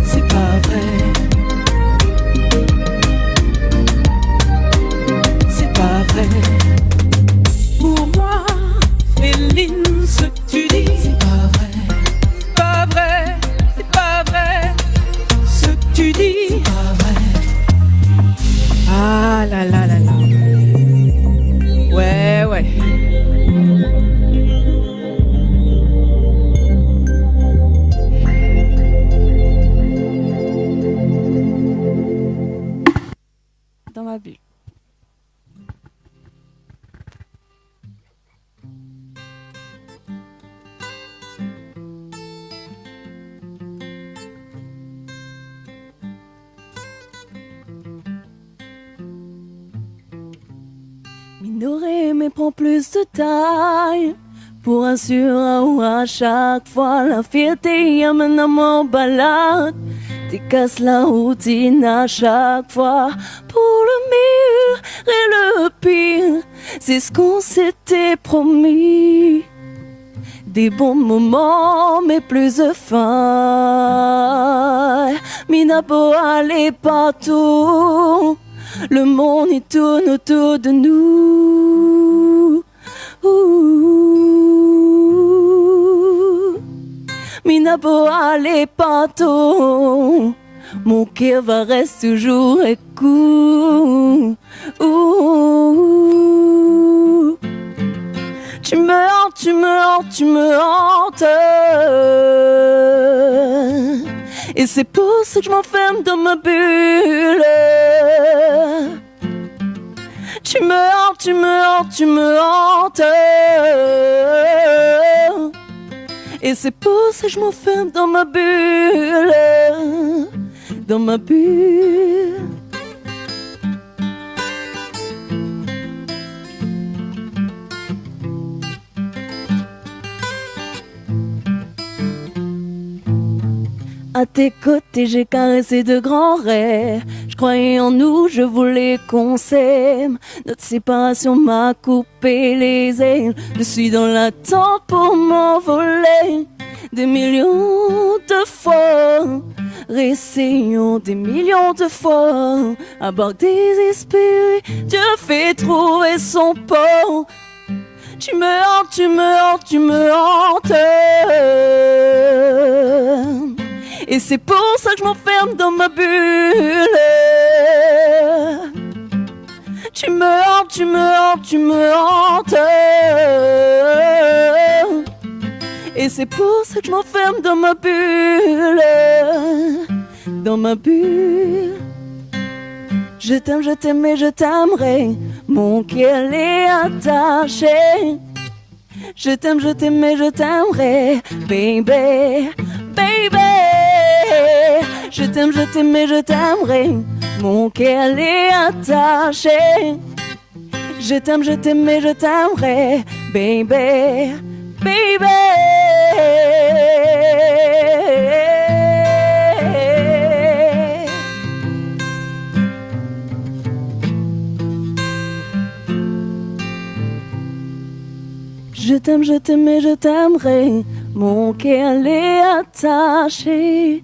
C'est pas vrai. C'est pas vrai. Pour moi, Féline, ce que tu dis, c'est pas vrai. Pas vrai, c'est pas vrai. Ce que tu dis, c'est pas vrai. Ah là là là là. Ouais, ouais. Dans ma bulle. Minoret mais prend plus de taille pour assurer à chaque fois la fierté amène à mon balade. T'es casse la routine à chaque fois pour le meilleur et le pire. C'est ce qu'on s'était promis. Des bons moments mais plus de fin. Mina pour aller partout. le monde il tourne autour de nous. Mina beau aller partout, mon cœur va rester toujours écoute. Tu me hantes, tu me hantes, tu me hantes. Et c'est pour ça que je m'enferme dans ma bulle. Tu me hantes, tu me hantes, tu me hantes. Et c'est pour ça que je m'enferme dans ma bulle. Dans ma bulle. À tes côtés, j'ai caressé de grands rêves. Je croyais en nous, je voulais qu'on s'aime. Notre séparation m'a coupé les ailes. Je suis dans l'attente pour m'envoler. Des millions de fois, réessayons des millions de fois. À bord désespéré, Dieu fait trouver son port. Tu me hantes, tu me hantes, tu me hantes. Et c'est pour ça que je m'enferme dans ma bulle. Tu me hantes, tu me hantes, tu me hantes. Et c'est pour ça que je m'enferme dans ma bulle. Dans ma bulle. Je t'aime et je t'aimerai. Mon cœur est attaché. Je t'aime et je t'aimerai. Baby, baby. Je t'aime et je t'aimerai. Mon cœur est attaché. Je t'aime et je t'aimerai. Baby, baby. Je t'aime et je t'aimerai. Mon cœur est attaché.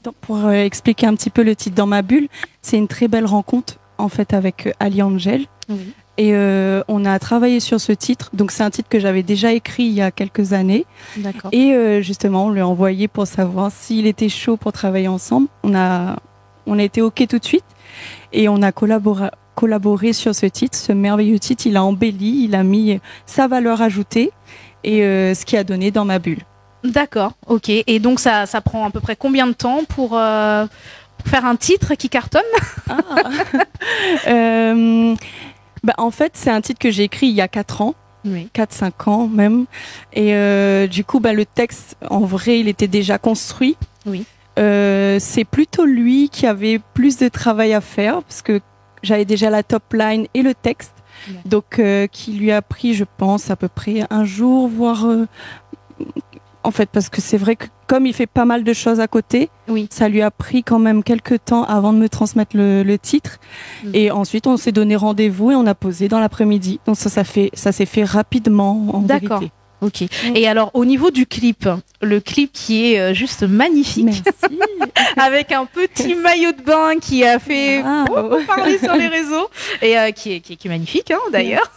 Donc, pour expliquer un petit peu le titre Dans ma bulle, c'est une très belle rencontre en fait avec Ali Angel. Oui. Et on a travaillé sur ce titre. Donc c'est un titre que j'avais déjà écrit il y a quelques années. D'accord. Et justement, on lui a envoyé pour savoir s'il était chaud pour travailler ensemble. On a été OK tout de suite et on a collaboré sur ce titre, ce merveilleux titre. Il a embelli, il a mis sa valeur ajoutée et ce qui a donné Dans ma bulle. D'accord, ok. Et donc ça prend à peu près combien de temps pour faire un titre qui cartonne? En fait, c'est un titre que j'ai écrit il y a 4 ans. Oui. 4-5 ans même. Et du coup, le texte, en vrai, il était déjà construit. Oui. C'est plutôt lui qui avait plus de travail à faire parce que j'avais déjà la top line et le texte. Ouais. Donc, qui lui a pris, je pense, à peu près un jour, voire... En fait, parce que c'est vrai que comme il fait pas mal de choses à côté, oui. Ça lui a pris quand même quelques temps avant de me transmettre le titre. Et ensuite, on s'est donné rendez-vous et on a posé dans l'après-midi. Donc ça s'est fait rapidement en D'accord. vérité. Ok. Et alors, au niveau du clip, le clip qui est juste magnifique. Merci. Avec un petit maillot de bain qui a fait beaucoup parler sur les réseaux et qui est magnifique d'ailleurs.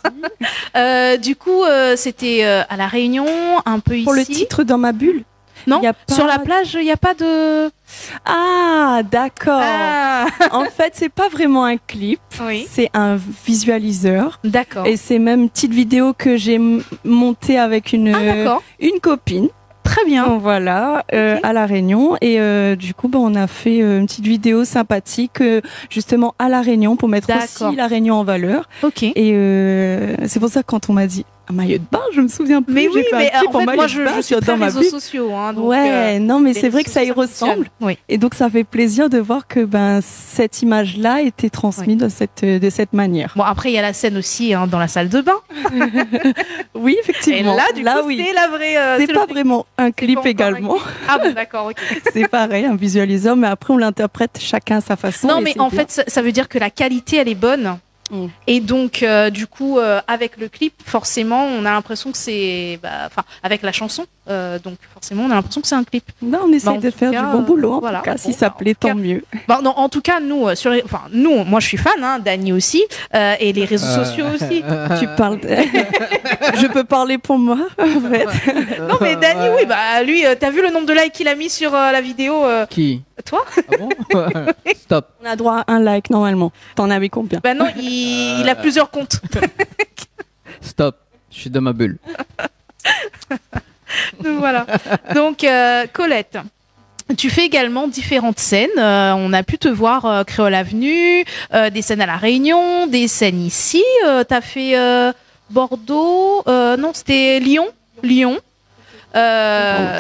Du coup, c'était à La Réunion, un peu ici. Pour le titre Dans ma bulle. Non, sur la plage, il n'y a pas de... Ah, d'accord. Ah. En fait, c'est pas vraiment un clip, oui. C'est un visualiseur. D'accord. Et c'est même une petite vidéo que j'ai montée avec une copine. Très bien. Donc, voilà, à La Réunion. Et du coup, on a fait une petite vidéo sympathique, justement à La Réunion, pour mettre aussi La Réunion en valeur. Ok. Et c'est pour ça que quand on m'a dit un maillot de bain, je me souviens plus. Mais oui, mais en fait, moi, je suis très réseaux sociaux. Donc, non, mais c'est vrai que ça y ressemble. Oui. Et donc, ça fait plaisir de voir que cette image-là a été transmise de cette manière. Bon, après, il y a la scène aussi dans la salle de bain. Oui, effectivement. Et là, du coup, c'est la vraie... c'est pas vraiment un clip également. Ah bon, d'accord, ok. C'est pareil, un visualiseur, mais après, on l'interprète chacun à sa façon. Non, mais en fait, ça veut dire que la qualité, elle est bonne. Et donc, du coup, avec le clip, forcément, on a l'impression que c'est... Enfin, avec la chanson, donc forcément, on a l'impression que c'est un clip. Non, on essaie de faire du bon boulot, en tout cas. Si ça plaît, tant mieux. Non, en tout cas, nous, moi, je suis fan, hein, Dany aussi, et les réseaux sociaux aussi. Tu parles... Je peux parler pour moi, en fait. Non, mais Dany, oui, lui, t'as vu le nombre de likes qu'il a mis sur la vidéo Qui? Toi? Ah bon? Stop. On a droit à un like, normalement. T'en avais combien? Bah non, il a plusieurs comptes. Stop. Je suis dans ma bulle. Voilà. Donc, Colette, tu fais également différentes scènes. On a pu te voir Créole Avenue, des scènes à La Réunion, des scènes ici. T'as fait Bordeaux, non, c'était Lyon.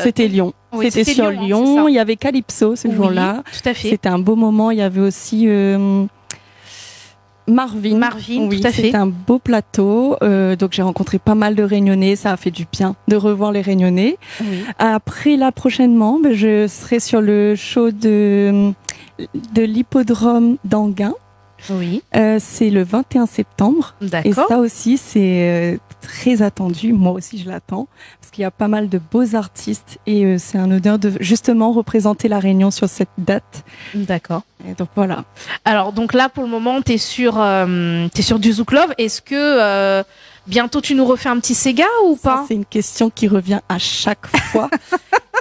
C'était Lyon. Oui, c'était sur Lyon. Hein, il y avait Calypso ce jour-là. Tout à fait. C'était un beau moment. Il y avait aussi Marvin, oui, tout à fait. c'était un beau plateau. Donc j'ai rencontré pas mal de Réunionnais. Ça a fait du bien de revoir les Réunionnais. Oui. Après, là, prochainement, je serai sur le show de l'hippodrome d'Anguin. Oui. C'est le 21 septembre. D'accord. Et ça aussi, c'est très attendu. Moi aussi, je l'attends. Parce qu'il y a pas mal de beaux artistes. Et c'est un honneur de justement représenter La Réunion sur cette date. D'accord. Et donc voilà. Alors, donc là, pour le moment, t'es sur du Zouk Love. Est-ce que bientôt tu nous refais un petit Sega ou pas? C'est une question qui revient à chaque fois.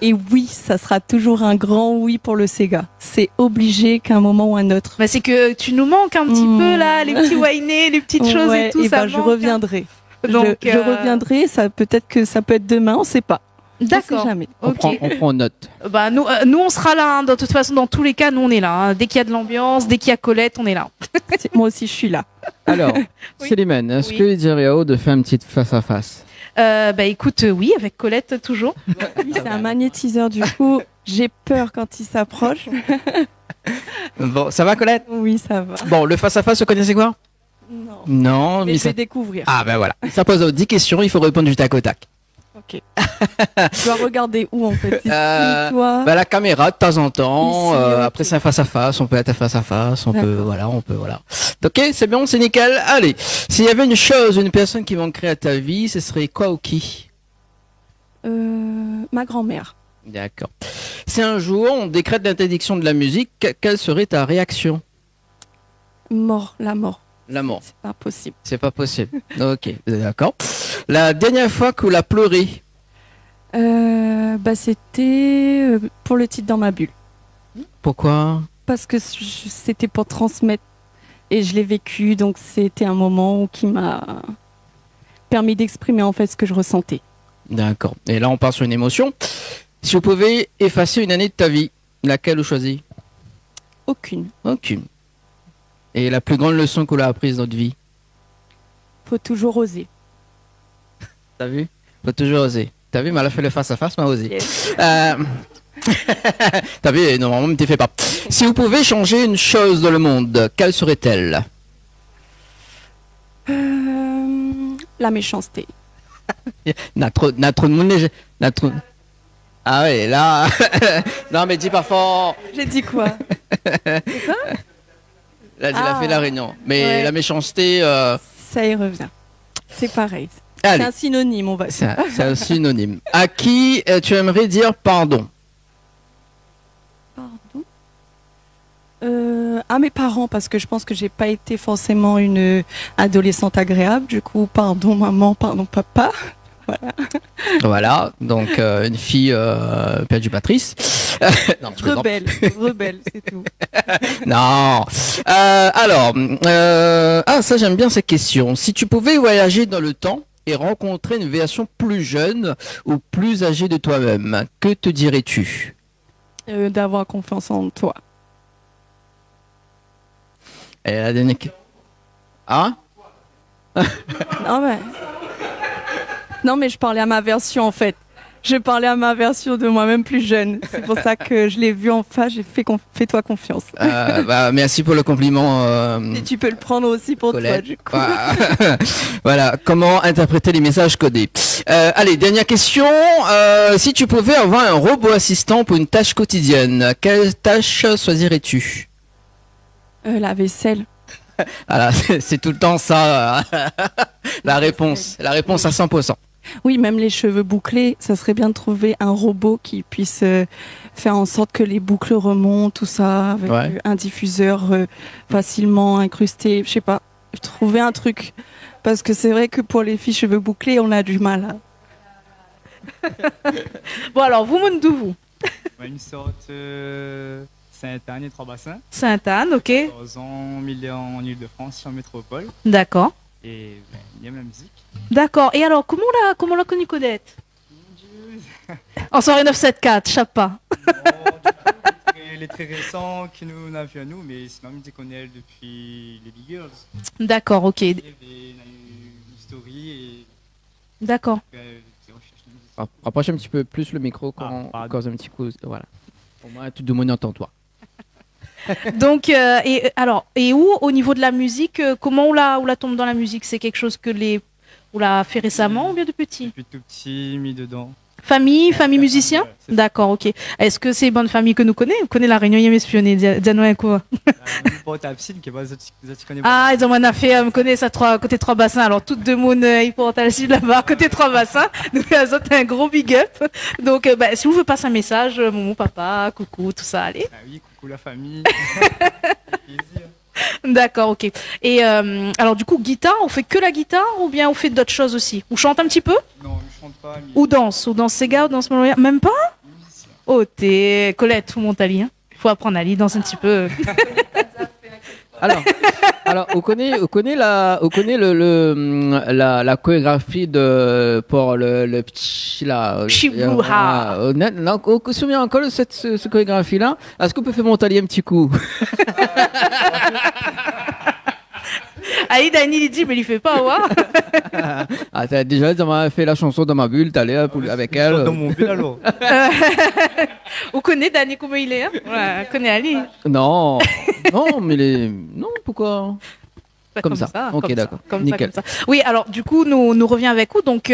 Et oui, ça sera toujours un grand oui pour le Sega. C'est obligé qu'à un moment ou un autre. C'est que tu nous manques un petit peu là, les petits whinés, les petites choses et tout ça. Je reviendrai. Donc, je reviendrai. Ça peut-être que ça peut être demain, on ne sait pas. D'accord. Jamais. On prend note. Nous, on sera là. Hein. De toute façon, dans tous les cas, nous, on est là. Hein. Dès qu'il y a de l'ambiance, dès qu'il y a Colette, on est là. Moi aussi, je suis là. Alors, oui. Célimène, est-ce que dirait de faire une petite face-à-face? Écoute, oui, avec Colette, toujours. Oui, c'est un magnétiseur, du coup, j'ai peur quand il s'approche. Bon, ça va, Colette? Oui, ça va. Bon, le face-à-face, vous connaissez quoi? Non. Non, mais je vais découvrir. Ah, ben voilà. Ça pose 10 questions, il faut répondre du tac au tac. Ok. Je dois regarder où, en fait? Toi la caméra, de temps en temps. Ici, okay. Après, c'est un face-à-face, on peut être face-à-face, on peut, voilà. Ok, c'est bon, c'est nickel. Allez, s'il y avait une chose, une personne qui manquerait à ta vie, ce serait quoi ou qui? Ma grand-mère. D'accord. Si un jour, on décrète l'interdiction de la musique, quelle serait ta réaction? La mort. La mort. C'est pas possible. C'est pas possible. Ok, d'accord. La dernière fois que vous l'avez pleuré? C'était pour le titre Dans ma bulle. Pourquoi? Parce que c'était pour transmettre et je l'ai vécu, donc c'était un moment qui m'a permis d'exprimer en fait ce que je ressentais. D'accord. Et là, on part sur une émotion. Si vous pouvez effacer une année de ta vie, laquelle vous choisissez? Aucune. Aucune. Et la plus grande leçon que vous avez apprise dans votre vie? Faut toujours oser. T'as vu? Faut toujours oser. T'as vu, mais elle a fait le face-à-face, m'a osé. Yes. T'as vu, normalement, tu fais pas. Si vous pouvez changer une chose dans le monde, quelle serait-elle? La méchanceté. N'a trop de monde. Ah ouais, là... non, mais dis pas fort. J'ai dit quoi? Là, il a fait La Réunion. Mais la méchanceté... Ça y revient. C'est pareil. Allez. C'est un synonyme, on va dire. C'est un synonyme. À qui tu aimerais dire pardon? Pardon? À mes parents, parce que je pense que j'ai pas été forcément une adolescente agréable. Du coup, pardon maman, pardon papa. Voilà. Voilà, donc une fille perturbatrice. Non, rebelle, c'est tout. Non. Alors, ça j'aime bien cette question. Si tu pouvais voyager dans le temps et rencontrer une version plus jeune ou plus âgée de toi-même, que te dirais-tu? D'avoir confiance en toi. Et la dernière... Ah? Non mais je parlais à ma version en fait. Je parlais à ma version de moi-même plus jeune. C'est pour ça que je l'ai vu en face, j'ai fait fais-toi confiance. Merci pour le compliment. Et tu peux le prendre aussi pour Colette. toi du coup. Voilà, comment interpréter les messages codés. Allez, dernière question. Si tu pouvais avoir un robot assistant pour une tâche quotidienne, quelle tâche choisirais-tu? La vaisselle. Voilà, c'est tout le temps ça, la réponse à 100%. Oui, même les cheveux bouclés, ça serait bien de trouver un robot qui puisse faire en sorte que les boucles remontent, tout ça, avec un diffuseur facilement incrusté, je sais pas, trouver un truc. Parce que c'est vrai que pour les filles cheveux bouclés, on a du mal. Bon alors, vous venez d'où vous? Une sorte Sainte-Anne et Trois-Bassins. Sainte-Anne, ok. 3 ans, en Ile-de-France, en métropole. D'accord. Et il y a la musique. D'accord. Et alors, comment on l'a connu Colette? En soirée 974, Chapa. Il est très récent que nous n'avions nous, mais sinon, on connaît elle depuis les Big Girls. D'accord, ok. Il y avait une story et... D'accord. Rapproche un petit peu plus le micro quand on cause un petit coup. Voilà. Pour moi, tout le monde entend toi. Donc, et où, au niveau de la musique, comment on la tombe dans la musique? C'est quelque chose que on l'a fait récemment ou bien de petit? Depuis tout petit, mis dedans. Famille musicien? D'accord, ok. Est-ce que c'est bonne famille que nous connaissons? On connaît la Réunion, il espionné, dis-nous quoi. Ah, ils ont un affaire, on connaît ça côté Trois-Bassins. Alors, toutes deux monde, ils portent la cible là-bas, côté Trois-Bassins. Nous, les autres, un gros big up. Donc, si vous voulez passer un message, maman, papa, coucou, tout ça, allez. Ah oui, coucou la famille. D'accord, ok. Et alors du coup, guitare, on fait que la guitare ou bien on fait d'autres choses aussi? On chante un petit peu? Non, je chante pas. Mais... Ou danse Sega, ou danse Maloya? Même pas? Oh, t'es Colette, tout monte à lire. Il faut apprendre à lire, danse un petit peu. Alors, on connaît la chorégraphie pour le petit là. On se souvient encore de cette chorégraphie là. Est-ce qu'on peut faire monter un petit coup? Aïe, Dani, il dit, mais il fait pas, ouais. T'as déjà fait la chanson dans ma bulle, t'es allé avec elle. Dans mon bulle, alors. On connaît Dani, comment il est, hein? Ouais, on connaît Ali. Non, mais non, pourquoi? Comme ça. Ok, d'accord. Nickel. Oui, alors du coup, nous revient avec vous. Donc,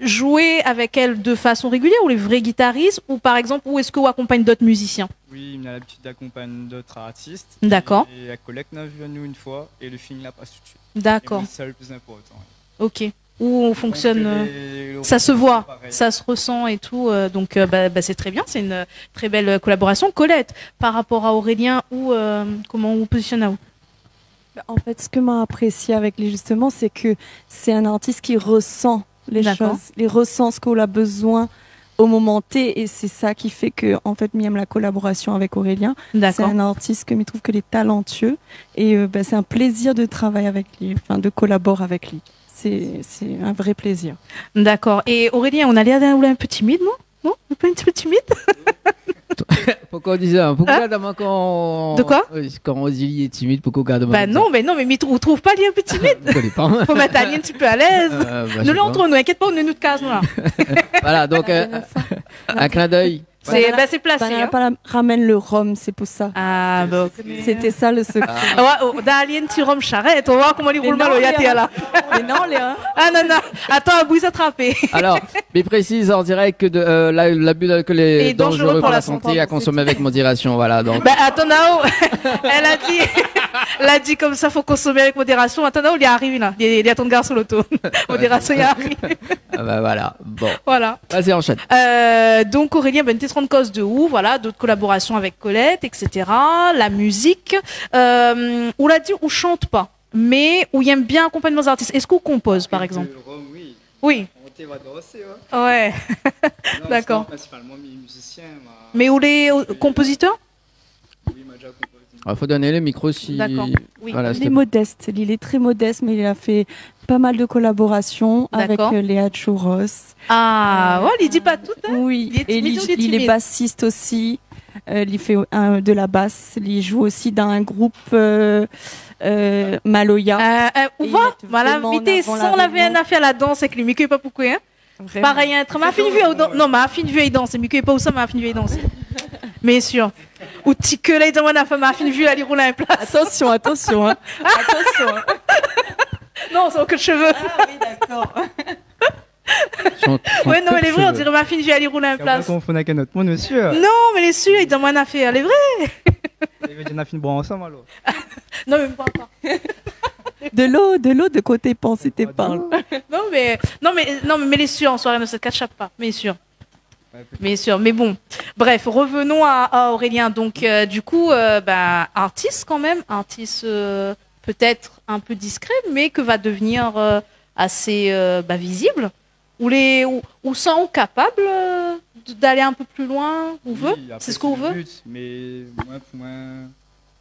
jouer avec elle de façon régulière ou les vrais guitaristes ou par exemple, ou est-ce que vous accompagnez d'autres musiciens? Oui, il a l'habitude d'accompagner d'autres artistes. D'accord. Et la collecte n'a vu à nous une fois et le film l'a pas tout de suite. D'accord. C'est ça le plus important. Ok. Où on fonctionne, ça se voit, ça se ressent et tout. Donc, c'est très bien. C'est une très belle collaboration. Colette, par rapport à Aurélien, comment on vous positionne à vous? En fait, ce que m'a apprécié avec lui, justement, c'est que c'est un artiste qui ressent les choses, il ressent ce qu'on a besoin au moment T, et c'est ça qui fait que, en fait, j'aime la collaboration avec Aurélien. C'est un artiste que je trouve qu'il est talentueux, et c'est un plaisir de travailler avec lui, enfin, de collaborer avec lui. C'est un vrai plaisir. D'accord. Et Aurélien, on a l'air d'un peu timide, non? Non, pas un petit peu timide? Pourquoi on disait pourquoi quand de quoi? Quand Ozili est timide, pourquoi on garde mais on trouve pas lui un peu timide. Faut mettre Ali un petit peu à l'aise. Nous l'entrons, nous inquiète pas, on est nous de case là. Voilà, donc un clin d'œil. C'est placé. Ramène le rhum, c'est pour ça. Ah, bon. C'était ça le secret. Dans Alien, tu rhum charrette. On va voir comment il roule mal au Yatia là. Mais non, Léa. Ah, non. Attends, Bouille s'attraper. Alors, mais précise en direct que l'abus d'alcool est dangereux pour la santé à consommer avec modération. Voilà, donc. Attends, Nao. Elle a dit comme ça, faut consommer avec modération. Attends, Nao, il y arrive là. Il y a ton gars sur l'auto. Modération, il y arrive. Voilà. Bon. Voilà. Vas-y, enchaîne. Donc, Aurélien, une petite cause de où, voilà, d'autres collaborations avec Colette, etc. La musique, on l'a dit, on chante pas, mais où il aime bien accompagner les artistes. Est-ce qu'on compose, par exemple? Oui. Ouais. D'accord. Principalement musicien. Mais où les compositeurs? Il faut donner le micro si. D'accord. Oui. Voilà, il est modeste. Il est très modeste, mais il a fait pas mal de collaborations avec Léa Chouros. Ah, ouais, il dit pas tout. Hein. Oui. Il est bassiste aussi. Il fait de la basse. Il joue aussi dans un groupe Maloya. Où va? Voilà, vite, sans laver un affaire à la danse avec lui. Mais pas pourquoi, hein? Vraiment. Pareil, ma fille vue non, ma fille vue et danse. Mais pas où ça, ma fille vue et danse. Mais sûr. Ou tu que là, dans ma femme, ma fille vue, elle y roule en place. Attention, hein. Attention. Non, c'est que de cheveux. Ah oui, d'accord. Ouais, non, elle est vraie, on dirait ma fille vue, elle y roule en place. On confond avec un autre monde, monsieur. Non, mais les suites, ils ont moins affaire, elle est vraie. On a fait une bonne ensemble alors. Non, même pas. De l'eau, de côté pensée, t'es parle. Non, mais les sûrs en soirée ne se cachent pas, mais sûr. Mais sûr, mais bon. Bref, revenons à Aurélien. Donc, du coup, artiste quand même, artiste peut-être un peu discret, mais que va devenir assez visible. Ou sont capables d'aller un peu plus loin, on veut. C'est ce qu'on veut. But, mais pour moi,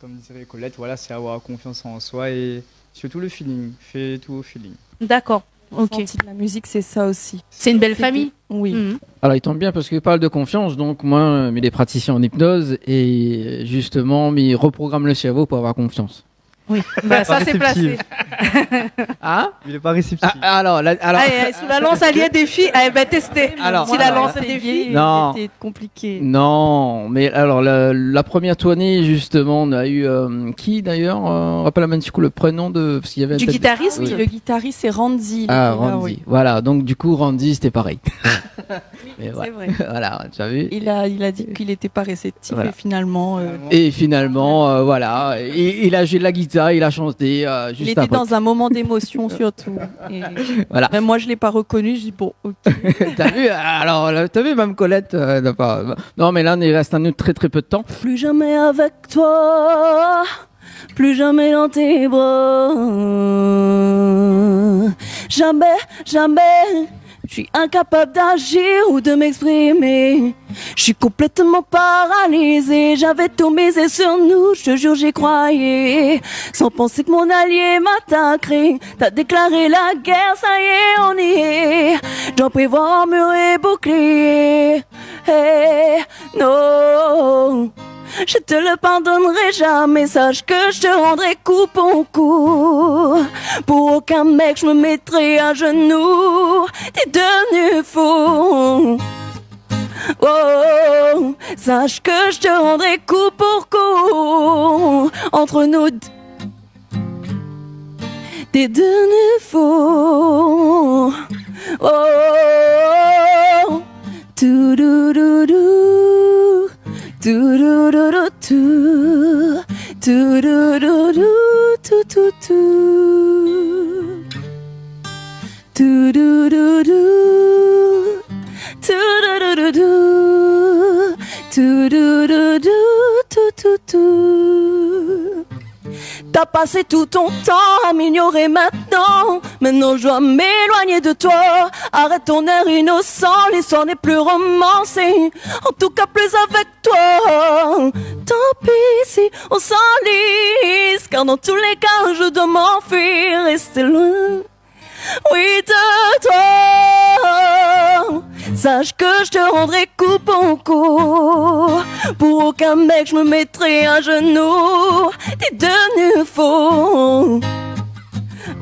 comme dirait Colette, voilà, c'est avoir confiance en soi et surtout le feeling. Fais tout au feeling. D'accord. Ok. La musique, c'est ça aussi. C'est une belle famille. Oui. Alors, il tombe bien parce qu'il parle de confiance. Donc, moi, il est praticien en hypnose et justement, il reprogramme le cerveau pour avoir confiance. Oui, ça c'est placé. Ah, il n'est pas réceptif. Alors, sous la lance alliée des filles, tester. Alors, si la lance des filles, non, c'était compliqué. Non, mais alors la première tournée justement, on a eu qui d'ailleurs rappelle-moi un petit coup le prénom de parce qu'il y avait du guitariste. Oui, le guitariste c'est Randy. Ah, Randy. Oui. Voilà, donc du coup Randy c'était pareil. Mais voilà. C'est vrai. Voilà, tu as vu. Il a dit qu'il n'était pas réceptif voilà. Et finalement. Et finalement, voilà, il a joué de la guitare, il a chanté. Juste il était après. dans un moment d'émotion surtout. Et voilà. Même moi je l'ai pas reconnu, je dis bon. Ok. T'as vu. Alors, t'as vu même Colette. N'a pas... Non, mais là, il reste à nous très très peu de temps. Plus jamais avec toi, plus jamais dans tes bras. Jamais, jamais. Je suis incapable d'agir ou de m'exprimer. Je suis complètement paralysée. J'avais tout misé sur nous, je te jure j'y croyais. Sans penser que mon allié m'attaquerait. T'as déclaré la guerre, ça y est, on y est. Je dois prévoir mur et bouclier. Hey, non. Je te le pardonnerai jamais, sache que je te rendrai coup pour coup. Pour aucun mec, je me mettrai à genoux. T'es devenu fou. Oh, sache que je te rendrai coup pour coup. Entre nous, t'es devenu fou. Oh, tout dou dou dou. Tu du du du tu, tu du du du tu tu tu, tu du du du, tu du du du du, tu du du du tu tu tu. T'as passé tout ton temps à m'ignorer maintenant. Maintenant je dois m'éloigner de toi. Arrête ton air innocent, l'histoire n'est plus romancée. En tout cas plus avec toi. Tant pis si on s'enlise, car dans tous les cas je dois m'enfuir. Rester loin, oui, de toi. Sache que je te rendrai coup pour coup. Pour aucun mec je me mettrai à genoux. T'es devenu fou.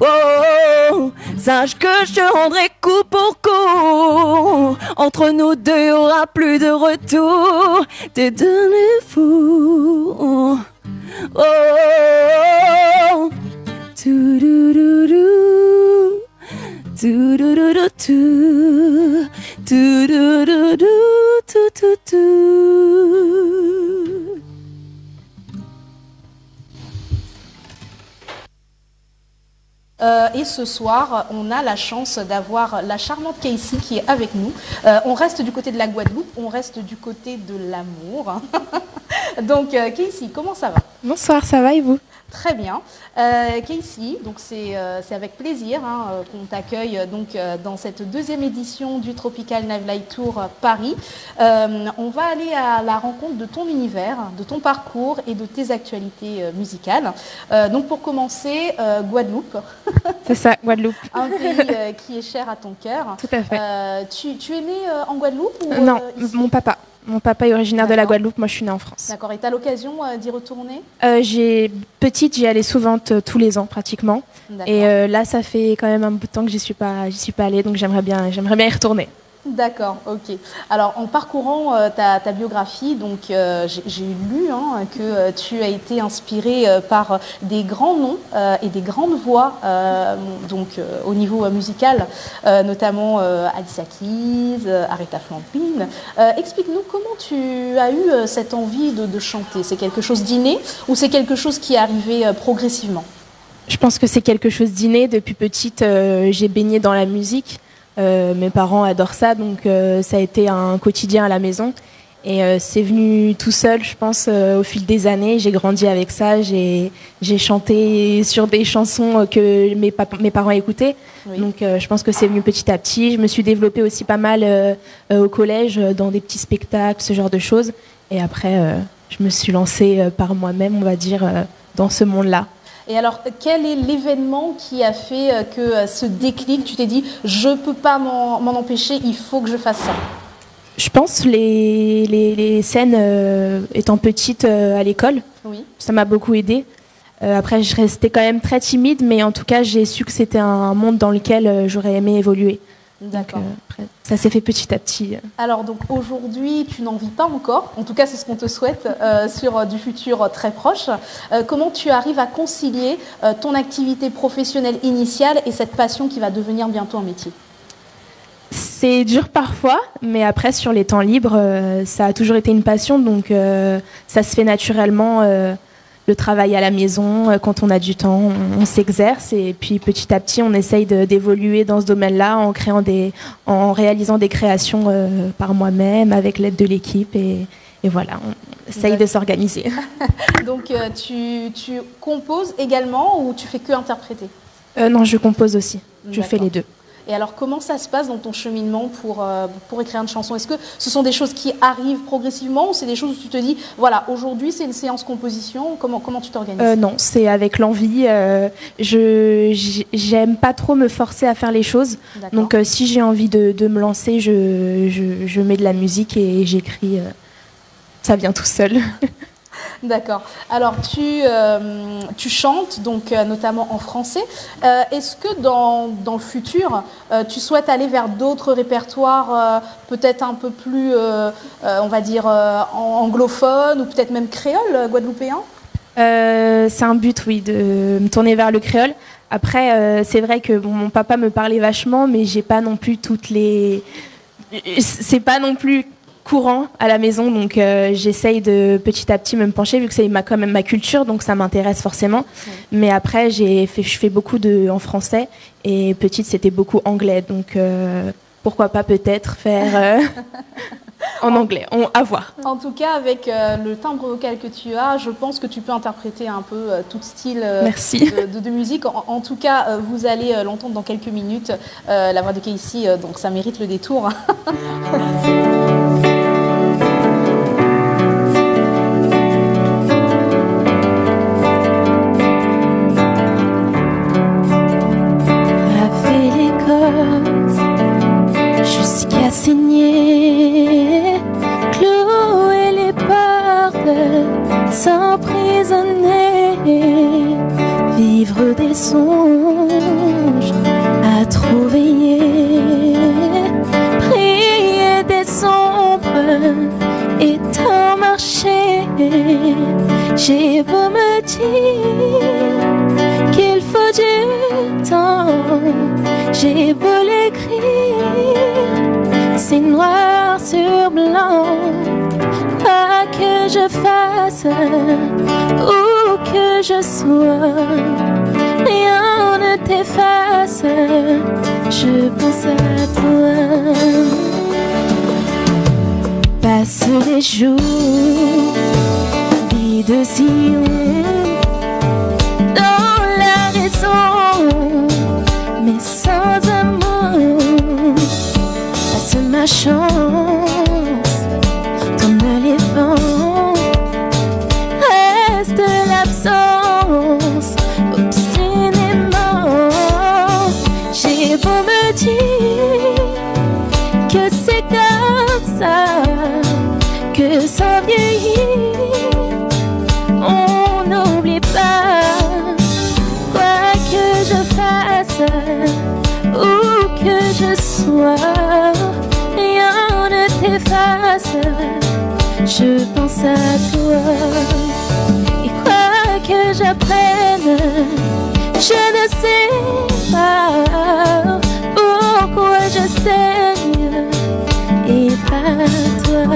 Oh, sache que je te rendrai coup pour coup. Entre nous deux, y aura plus de retour. T'es devenu fou. Oh, tu du du du. Tu du du du tu. Tu du du du tu tu tu. Et ce soir, on a la chance d'avoir la charmante Casey qui est avec nous. On reste du côté de la Guadeloupe, on reste du côté de l'amour. Donc, Casey, comment ça va? Bonsoir, ça va et vous? Très bien. Casey, donc c'est avec plaisir qu'on t'accueille dans cette deuxième édition du Tropical Nightlife Tour Paris. On va aller à la rencontre de ton univers, de ton parcours et de tes actualités musicales. Donc pour commencer, Guadeloupe. C'est ça, Guadeloupe. Un pays qui est cher à ton cœur. Tout à fait. Tu es né en Guadeloupe ou, Non, mon papa. Mon papa est originaire de la Guadeloupe, moi je suis née en France. D'accord, et tu as l'occasion d'y retourner? Petite, j'y allais souvent tous les ans pratiquement. Et là, ça fait quand même un bout de temps que j'y suis pas allée, donc j'aimerais bien y retourner. D'accord, ok. Alors, en parcourant ta biographie, donc j'ai lu que tu as été inspiré par des grands noms et des grandes voix, au niveau musical, notamment Alicia Keys, Aretha Franklin. Explique-nous comment tu as eu cette envie de chanter. C'est quelque chose d'inné ou c'est quelque chose qui est arrivé progressivement? Je pense que c'est quelque chose d'inné. Depuis petite, j'ai baigné dans la musique. Mes parents adorent ça, donc ça a été un quotidien à la maison. Et c'est venu tout seul, je pense, au fil des années. J'ai grandi avec ça. J'ai chanté sur des chansons que mes parents écoutaient. Oui. Donc je pense que c'est venu petit à petit. Je me suis développée aussi pas mal au collège, dans des petits spectacles, ce genre de choses. Et après, je me suis lancée par moi-même, on va dire, dans ce monde-là. Et alors, quel est l'événement qui a fait que ce déclic, tu t'es dit, je ne peux pas m'en empêcher, il faut que je fasse ça? Je pense les scènes étant petite à l'école, oui. Ça m'a beaucoup aidée. Après, je restais quand même très timide, mais en tout cas, j'ai su que c'était un monde dans lequel j'aurais aimé évoluer. D'accord. Ça s'est fait petit à petit. Alors donc aujourd'hui, tu n'en vis pas encore. En tout cas, c'est ce qu'on te souhaite sur du futur très proche. Comment tu arrives à concilier ton activité professionnelle initiale et cette passion qui va devenir bientôt un métier? C'est dur parfois, mais après sur les temps libres, ça a toujours été une passion, donc ça se fait naturellement. Le travail à la maison, quand on a du temps, on s'exerce et puis petit à petit, on essaye d'évoluer dans ce domaine-là en réalisant des créations par moi-même avec l'aide de l'équipe et voilà, on essaye de s'organiser. Donc tu composes également ou tu fais que interpréter? Non, je compose aussi. Je fais les deux. Et alors, comment ça se passe dans ton cheminement pour écrire une chanson? Est-ce que ce sont des choses qui arrivent progressivement ou c'est des choses où tu te dis, voilà, aujourd'hui c'est une séance composition? Comment tu t'organises? Non, c'est avec l'envie. J'aime pas trop me forcer à faire les choses. Donc, si j'ai envie de me lancer, je mets de la musique et j'écris. Ça vient tout seul. D'accord. Alors, tu chantes, donc notamment en français. Est-ce que dans le futur, tu souhaites aller vers d'autres répertoires, peut-être un peu plus, on va dire, anglophones ou peut-être même créole, guadeloupéen? C'est un but, oui, de me tourner vers le créole. Après, c'est vrai que mon papa me parlait vachement, mais j'ai pas non plus c'est pas non plus courant à la maison, donc j'essaye de petit à petit me pencher vu que c'est quand même ma culture, donc ça m'intéresse forcément. Mais après, je fais beaucoup en français et petite c'était beaucoup anglais, donc pourquoi pas peut-être faire en anglais, à voir. En tout cas, avec le timbre vocal que tu as, je pense que tu peux interpréter un peu tout style de musique. En tout cas, vous allez l'entendre dans quelques minutes, la voix de Casey, donc ça mérite le détour. Jusqu'à saigner, clouer les portes, s'emprisonner, vivre des songes à trop veiller, prier des ombres et tant marcher. J'ai beau me dire qu'il faut du temps, j'ai beau l'écrire, c'est noir sur blanc. Quoi que je fasse, où que je sois, rien ne t'efface, je pense à toi. Passent les jours, vie de Sion, dans la raison, mais sans amour. Passe ma chance, tourne les vents, reste l'absence, obstinément. J'ai beau me dire que c'est comme ça, que sans vieillir, on n'oublie pas. Quoi que je fasse, où que je sois, m'efface, je pense à toi. Et quoi que j'apprenne, je ne sais pas pourquoi je saigne et pas toi.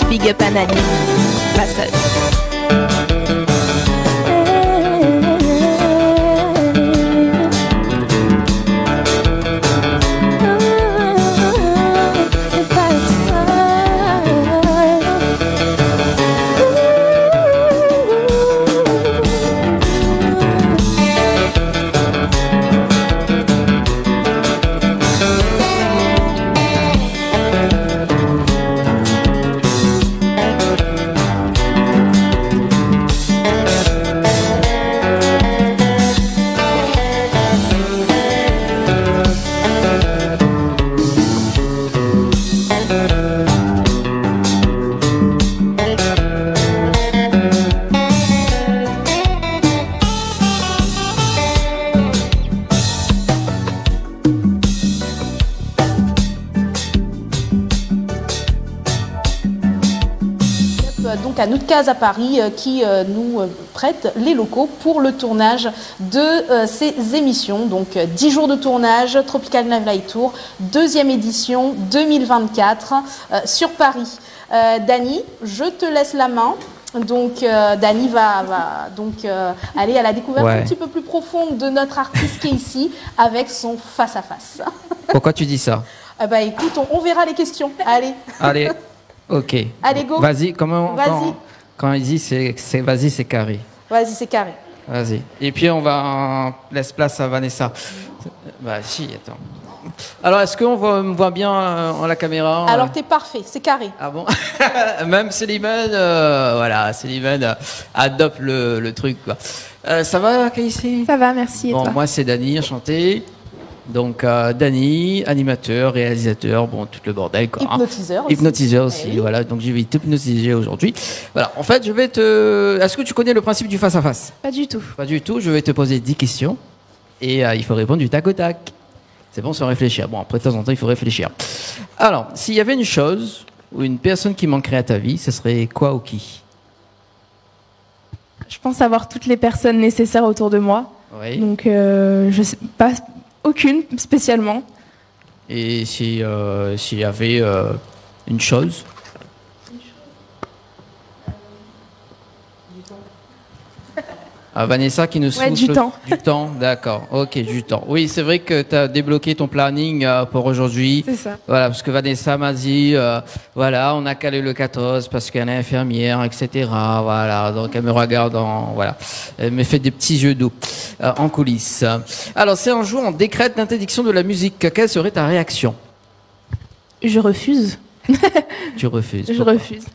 Big up Anali, passage. Donc à Notre Case à Paris qui nous prête les locaux pour le tournage de ces émissions. Donc 10 jours de tournage, Tropical Nightlife Tour, 2e édition 2024 sur Paris. Dany, je te laisse la main. Donc Dany va donc aller à la découverte un petit peu plus profonde de notre artiste qui est ici avec son face-à-face. Pourquoi tu dis ça? Bah écoute, on verra les questions. Allez. Allez. Ok. Allez, go. Vas-y, Vas-y. quand il dit vas-y, c'est carré. Vas-y, c'est carré. Vas-y. Et puis on laisse place à Vanessa. Bah si, attends. Alors, est-ce qu'on me voit bien en la caméra? Alors, t'es parfait, c'est carré. Ah bon? Même Célimène, voilà, Célimène adopte le truc, quoi. Ça va, Kaïssi? Ça va, merci. Bon, et toi? moi, c'est Dany, enchanté. Donc, Dany, animateur, réalisateur, bon, tout le bordel, quoi. Hypnotiseur aussi. Hypnotiseur aussi, oui. Voilà. Donc, je vais t'hypnotiser aujourd'hui. Voilà. En fait, Est-ce que tu connais le principe du face-à-face? Pas du tout. Pas du tout. Je vais te poser 10 questions et il faut répondre du tac au tac. C'est bon sans réfléchir. Bon, après, de temps en temps, il faut réfléchir. Alors, s'il y avait une chose ou une personne qui manquerait à ta vie, ce serait quoi ou qui? Je pense avoir toutes les personnes nécessaires autour de moi. Oui. Donc, je sais pas, aucune spécialement. Et s'il y avait une chose? Ah, Vanessa qui nous souffle. Du temps. Du temps, d'accord. Ok, du temps. Oui, c'est vrai que tu as débloqué ton planning pour aujourd'hui. C'est ça. Voilà, parce que Vanessa m'a dit, voilà, on a calé le 14 parce qu'elle est infirmière, etc. Voilà, donc elle me regarde voilà. Elle me fait des petits jeux d'eau en coulisses. Alors, c'est un jour, on décrète l'interdiction de la musique. Quelle serait ta réaction? Je refuse. Tu refuses? Je refuse.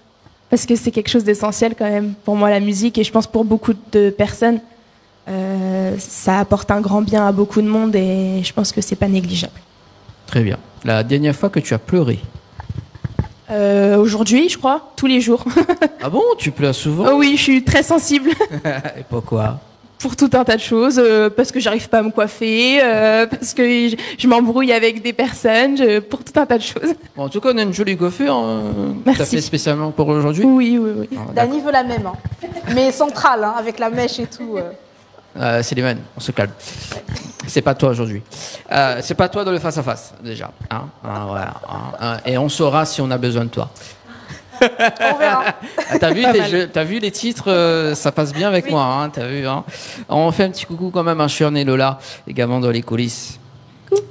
Parce que c'est quelque chose d'essentiel quand même pour moi, la musique, et je pense pour beaucoup de personnes, ça apporte un grand bien à beaucoup de monde et je pense que c'est pas négligeable. Très bien. La dernière fois que tu as pleuré? Aujourd'hui, je crois, tous les jours. Ah bon? Tu pleures souvent? Oh oui, je suis très sensible. Et pourquoi? Pour tout un tas de choses, parce que j'arrive pas à me coiffer, parce que je m'embrouille avec des personnes, pour tout un tas de choses. Bon, en tout cas, on a une jolie coiffure. Merci. T'as fait spécialement pour aujourd'hui? Oui, oui, oui. Dany veut la même, hein. Mais centrale, hein, avec la mèche et tout. Célimène, on se calme. C'est pas toi aujourd'hui. C'est pas toi dans le face-à-face, déjà. Hein, voilà. Et on saura si on a besoin de toi. On verra. T'as vu les titres, ça passe bien avec moi, hein, t'as vu, hein. On fait un petit coucou quand même à Sean et Lola, également dans les coulisses.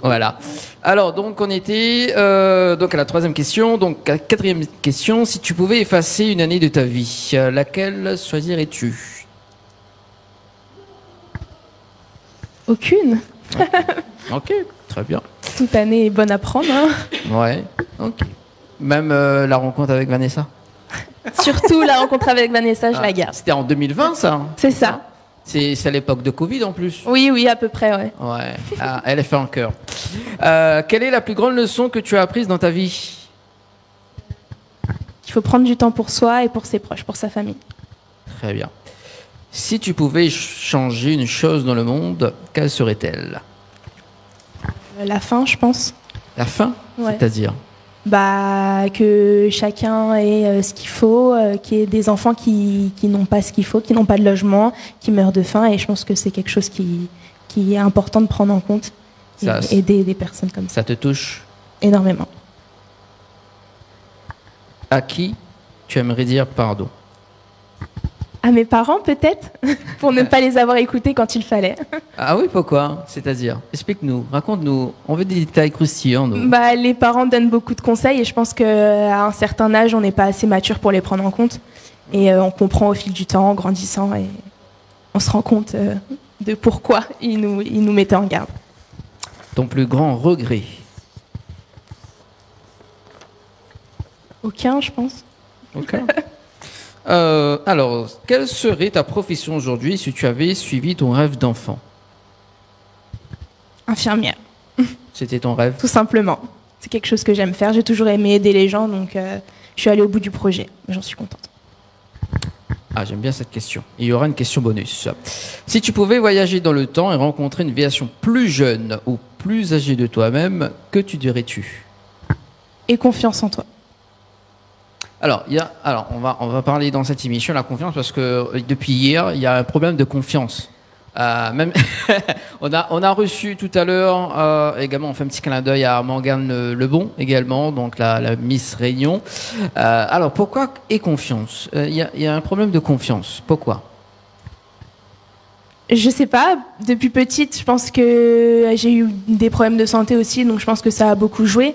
Voilà. Alors, donc, on était donc à la 3e question. Donc, à la 4e question. Si tu pouvais effacer une année de ta vie, laquelle choisirais-tu? Aucune. Ok, très bien. Toute année est bonne à prendre. Hein. Ouais, ok. Même la rencontre avec Vanessa? Surtout la rencontre avec Vanessa, je la garde. C'était en 2020, ça? C'est ça. C'est à l'époque de Covid en plus? Oui, à peu près, ouais. Ouais, elle est fait en cœur. Quelle est la plus grande leçon que tu as apprise dans ta vie? Il faut prendre du temps pour soi et pour ses proches, pour sa famille. Très bien. Si tu pouvais changer une chose dans le monde, quelle serait-elle? La fin, je pense. La fin? Ouais. C'est-à-dire? Que chacun ait ce qu'il faut, qu'il y ait des enfants qui n'ont pas ce qu'il faut, qui n'ont pas de logement, qui meurent de faim. Et je pense que c'est quelque chose qui est important de prendre en compte et aider des personnes comme ça. Ça te touche? Énormément. À qui tu aimerais dire pardon? À mes parents, peut-être, pour ne pas les avoir écoutés quand il fallait. Ah oui, pourquoi? C'est-à-dire? Explique-nous, raconte-nous. On veut des détails croustillants, nous. Les parents donnent beaucoup de conseils et je pense qu'à un certain âge, on n'est pas assez mature pour les prendre en compte. Et on comprend au fil du temps, en grandissant, et on se rend compte de pourquoi ils nous mettaient en garde. Ton plus grand regret? Aucun, je pense. Aucun. Alors, quelle serait ta profession aujourd'hui si tu avais suivi ton rêve d'enfant? Infirmière. C'était ton rêve? Tout simplement. C'est quelque chose que j'aime faire. J'ai toujours aimé aider les gens, donc je suis allée au bout du projet. J'en suis contente. Ah, j'aime bien cette question. Il y aura une question bonus. Si tu pouvais voyager dans le temps et rencontrer une version plus jeune ou plus âgée de toi-même, que tu dirais-tu? Et confiance en toi. Alors, on va parler dans cette émission de la confiance parce que depuis hier, il y a un problème de confiance. Même on a reçu tout à l'heure également, on fait un petit clin d'œil à Morgane Lebon également, donc la Miss Réunion. Alors, pourquoi et confiance? Il y a un problème de confiance. Pourquoi? Je sais pas. Depuis petite, je pense que j'ai eu des problèmes de santé aussi, donc je pense que ça a beaucoup joué.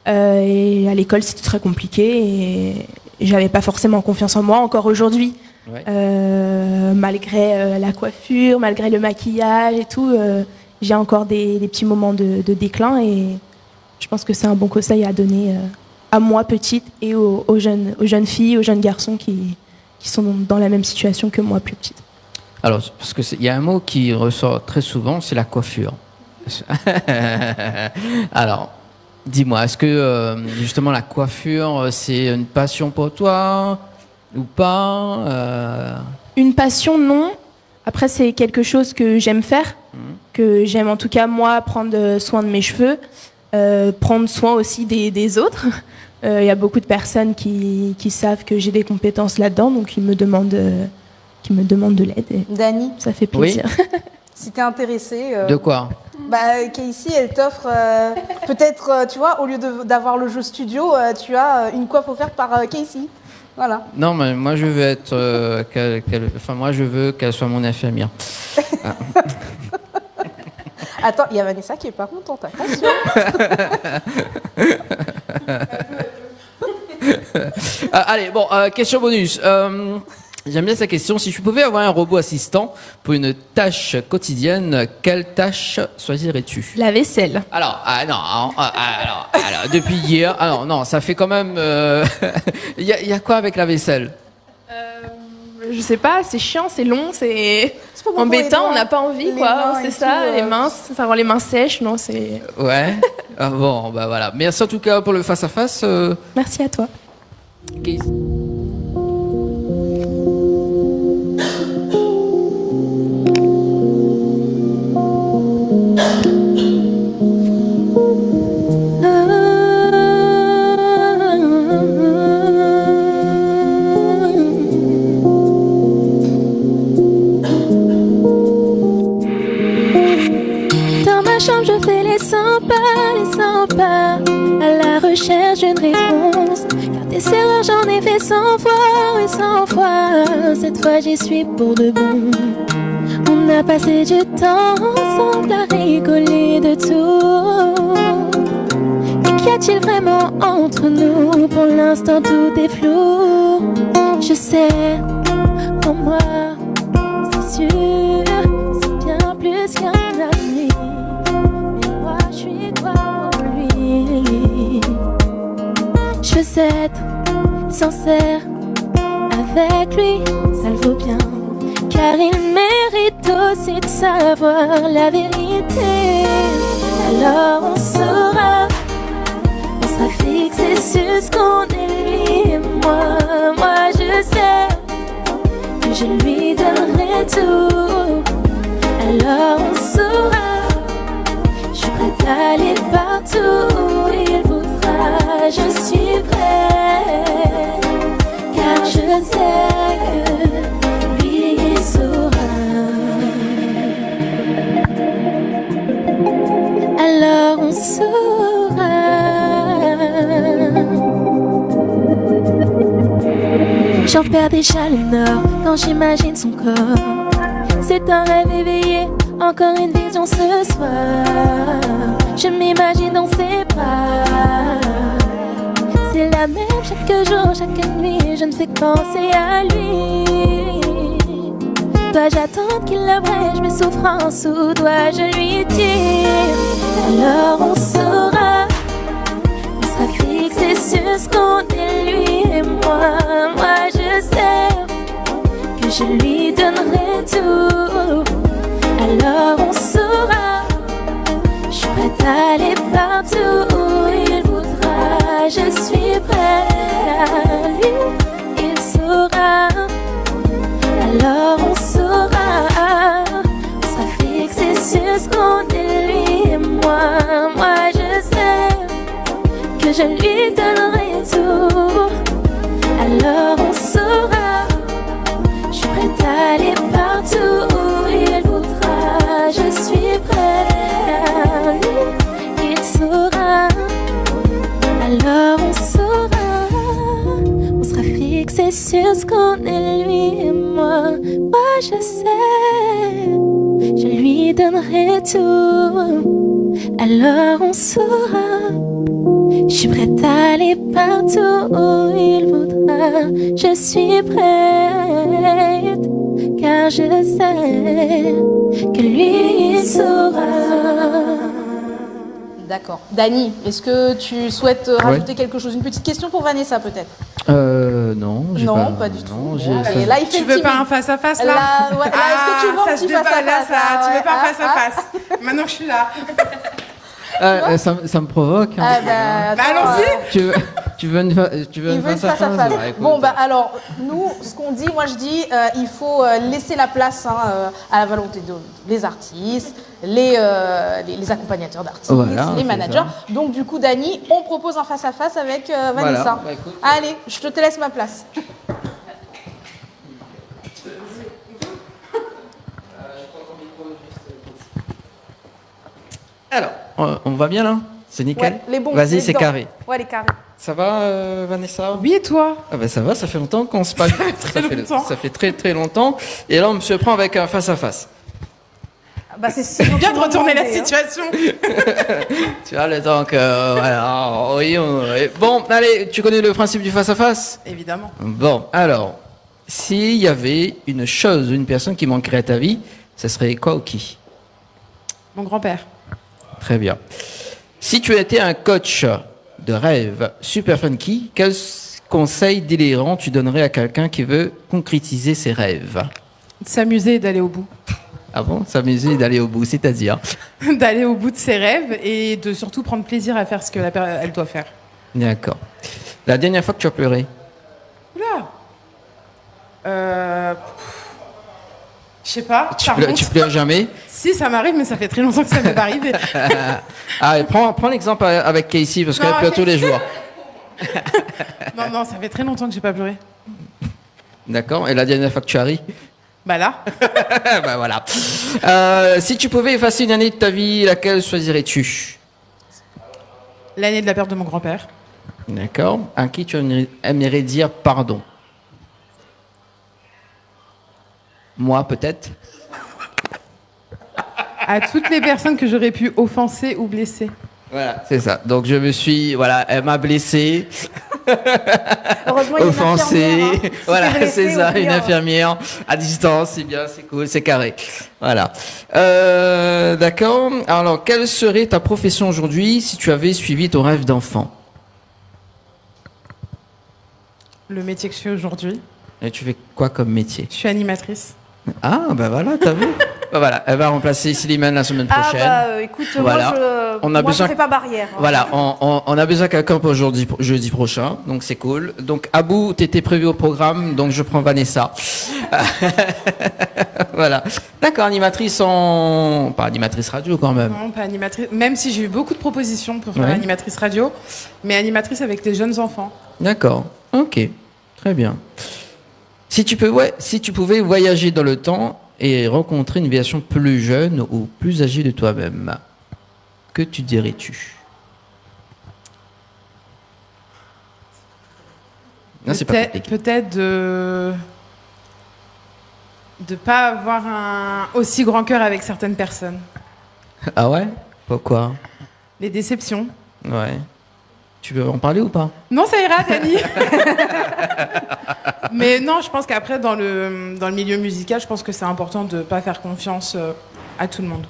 Et à l'école, c'était très compliqué et j'avais pas forcément confiance en moi encore aujourd'hui. Ouais. Malgré la coiffure, malgré le maquillage et tout, j'ai encore des petits moments de déclin et je pense que c'est un bon conseil à donner à moi petite et aux jeunes filles, aux jeunes garçons qui sont dans la même situation que moi plus petite. Alors, parce qu'il y a un mot qui ressort très souvent, c'est la coiffure. Alors, dis-moi, est-ce que justement la coiffure, c'est une passion pour toi ou pas? Une passion, non. Après, c'est quelque chose que j'aime faire, que j'aime en tout cas, moi, prendre soin de mes cheveux, prendre soin aussi des autres. Il y a beaucoup de personnes qui savent que j'ai des compétences là-dedans, donc ils me demandent de l'aide. Dani, ça fait plaisir. Oui. Si t'es intéressée... De quoi? Casey, elle t'offre peut-être, tu vois, au lieu d'avoir le jeu studio, tu as une coiffe offerte par Casey. Voilà. Non, mais moi je veux être, moi je veux qu'elle soit mon infirmière. Attends, il y a Vanessa qui est pas contente. Attention. Allez, bon, question bonus. J'aime bien cette question. Si tu pouvais avoir un robot assistant pour une tâche quotidienne, quelle tâche choisirais-tu? La vaisselle. Alors, depuis hier, alors non, ça fait quand même. Il y a quoi avec la vaisselle? Je sais pas, c'est chiant, c'est long, c'est embêtant, on n'a pas envie, quoi. C'est ça, les mains, ça rend les mains sèches, non, c'est. Ouais. Ah bon, bah voilà. Merci en tout cas pour le face-à-face. Merci à toi. Okay. Je fais les 100 pas, à la recherche d'une réponse. Car des erreurs j'en ai fait 100 fois et 100 fois. Cette fois j'y suis pour de bon. On On a passé du temps ensemble à rigoler de tout. Et qu'y a-t-il vraiment entre nous? Pour l'instant tout est flou. Je sais, pour moi, c'est sûr, c'est bien plus qu'un ami. Mais moi je suis quoi pour lui? Je veux être sincère avec lui, ça le vaut bien. Car il mérite aussi de savoir la vérité. Alors on sera fixé sur ce qu'on est lui et moi. Moi je sais que je lui donnerai tout. Alors on saura, je suis prête à aller partout où il voudra. Je suis prête, car je sais que lui il saura. Alors on saura. J'en perds déjà le nord quand j'imagine son corps. C'est un rêve éveillé, encore une vision ce soir. Je m'imagine dans ses bras. C'est la même chaque jour, chaque nuit. Je ne fais que penser à lui. Dois-je attendre qu'il abrège mes souffrances ou dois-je lui dire? Alors on saura. On sera fixé sur ce qu'on est lui et moi. Moi je sais que je lui donnerai tout. Alors on saura. Je suis prête à aller partout où il voudra. Je suis prête à lui, il saura. Alors on saura. On sera fixé sur ce qu'on est lui et moi. Moi je sais que je lui donnerai tout. Alors on saura. Je suis prête à aller partout où il voudra. Je suis prête à lui, il saura. Alors on saura. On sera fixé sur ce qu'on est lui et moi. Moi je sais, je lui donnerai tout. Alors on saura. Je suis prête à aller partout où il voudra. Je suis prête, car je sais que lui il saura. D'accord. Dany, est-ce que tu souhaites rajouter quelque chose? Une petite question pour Vanessa peut-être? Non. Non, pas du tout. Bon, allez, là, il fait tu veux pas un face-à-face là? Est-ce que tu veux un petit face-à-face? Tu veux pas un face-à-face? Maintenant je suis là. Ça me provoque. Hein. Allons-y. Tu veux une face-à-face? Bon, alors, nous, ce qu'on dit, moi je dis, il faut laisser la place à la volonté des artistes, les accompagnateurs d'artistes, les managers. Donc, du coup, Dany, on propose un face-à-face avec Vanessa. Allez, je te laisse ma place. Alors, on va bien là? C'est nickel? Ouais, vas-y, c'est carré. Ouais, les carrés. Ça va, Vanessa? Oui, et toi? Ah ben ça va, ça fait longtemps qu'on se parle. Ça fait très très longtemps. Et là, on se prend avec un face-à-face. Bah, c'est bien de retourner la situation. Tu vois, le temps que... voilà, oui, bon, allez, tu connais le principe du face-à-face? Évidemment. Bon, alors, s'il y avait une chose, une personne qui manquerait à ta vie, ça serait quoi ou qui? Mon grand-père. Très bien. Si tu étais un coach de rêve super funky, quel conseil délirant tu donnerais à quelqu'un qui veut concrétiser ses rêves? S'amuser et d'aller au bout. Ah bon? S'amuser et d'aller au bout, c'est-à-dire? D'aller au bout de ses rêves et de surtout prendre plaisir à faire ce qu'elle doit faire. D'accord. La dernière fois que tu as pleuré? Oula. Je sais pas. Tu pleures jamais? Si, ça m'arrive, mais ça fait très longtemps que ça m'est pas arrivé. Ah, prends l'exemple avec Casey, parce qu'elle pleure tous les jours. Non, ça fait très longtemps que j'ai pas pleuré. D'accord. Et la dernière fois que tu as ri? Bah là. Bah voilà. Si tu pouvais effacer une année de ta vie, laquelle choisirais-tu? L'année de la perte de mon grand-père. D'accord. À qui tu aimerais dire pardon? Moi, peut-être. À toutes les personnes que j'aurais pu offenser ou blesser. Voilà, c'est ça. Donc elle m'a blessé. Heureusement, il y a une offensé. infirmière, hein. Voilà, Si t'es c'est blessé, ça, au pire. une infirmière à distance, c'est bien, c'est cool, c'est carré. Voilà. D'accord. Alors, quelle serait ta profession aujourd'hui si tu avais suivi ton rêve d'enfant? Le métier que je fais aujourd'hui. Et tu fais quoi comme métier? Je suis animatrice. Ah, bah voilà, t'as vu? Bah voilà, elle va remplacer Slimane la semaine prochaine. Ah bah écoute, Voilà. moi je fais pas barrière. hein. Voilà, on a besoin de quelqu'un pour jeudi prochain, donc c'est cool. Donc Abou, t'étais prévu au programme, donc je prends Vanessa. Voilà. D'accord, animatrice pas animatrice radio quand même. Non, pas animatrice. Même si j'ai eu beaucoup de propositions pour faire Ouais. animatrice radio, mais animatrice avec des jeunes enfants. D'accord, ok, très bien. Si tu pouvais voyager dans le temps et rencontrer une version plus jeune ou plus âgée de toi-même, que tu dirais-tu? Non, c'est pas compliqué. Peut-être de pas avoir un aussi grand cœur avec certaines personnes. Ah ouais? Pourquoi? Les déceptions. Ouais. Tu veux en parler ou pas? Non, ça ira, Dani. Mais non, je pense qu'après, dans le milieu musical, je pense que c'est important de ne pas faire confiance à tout le monde.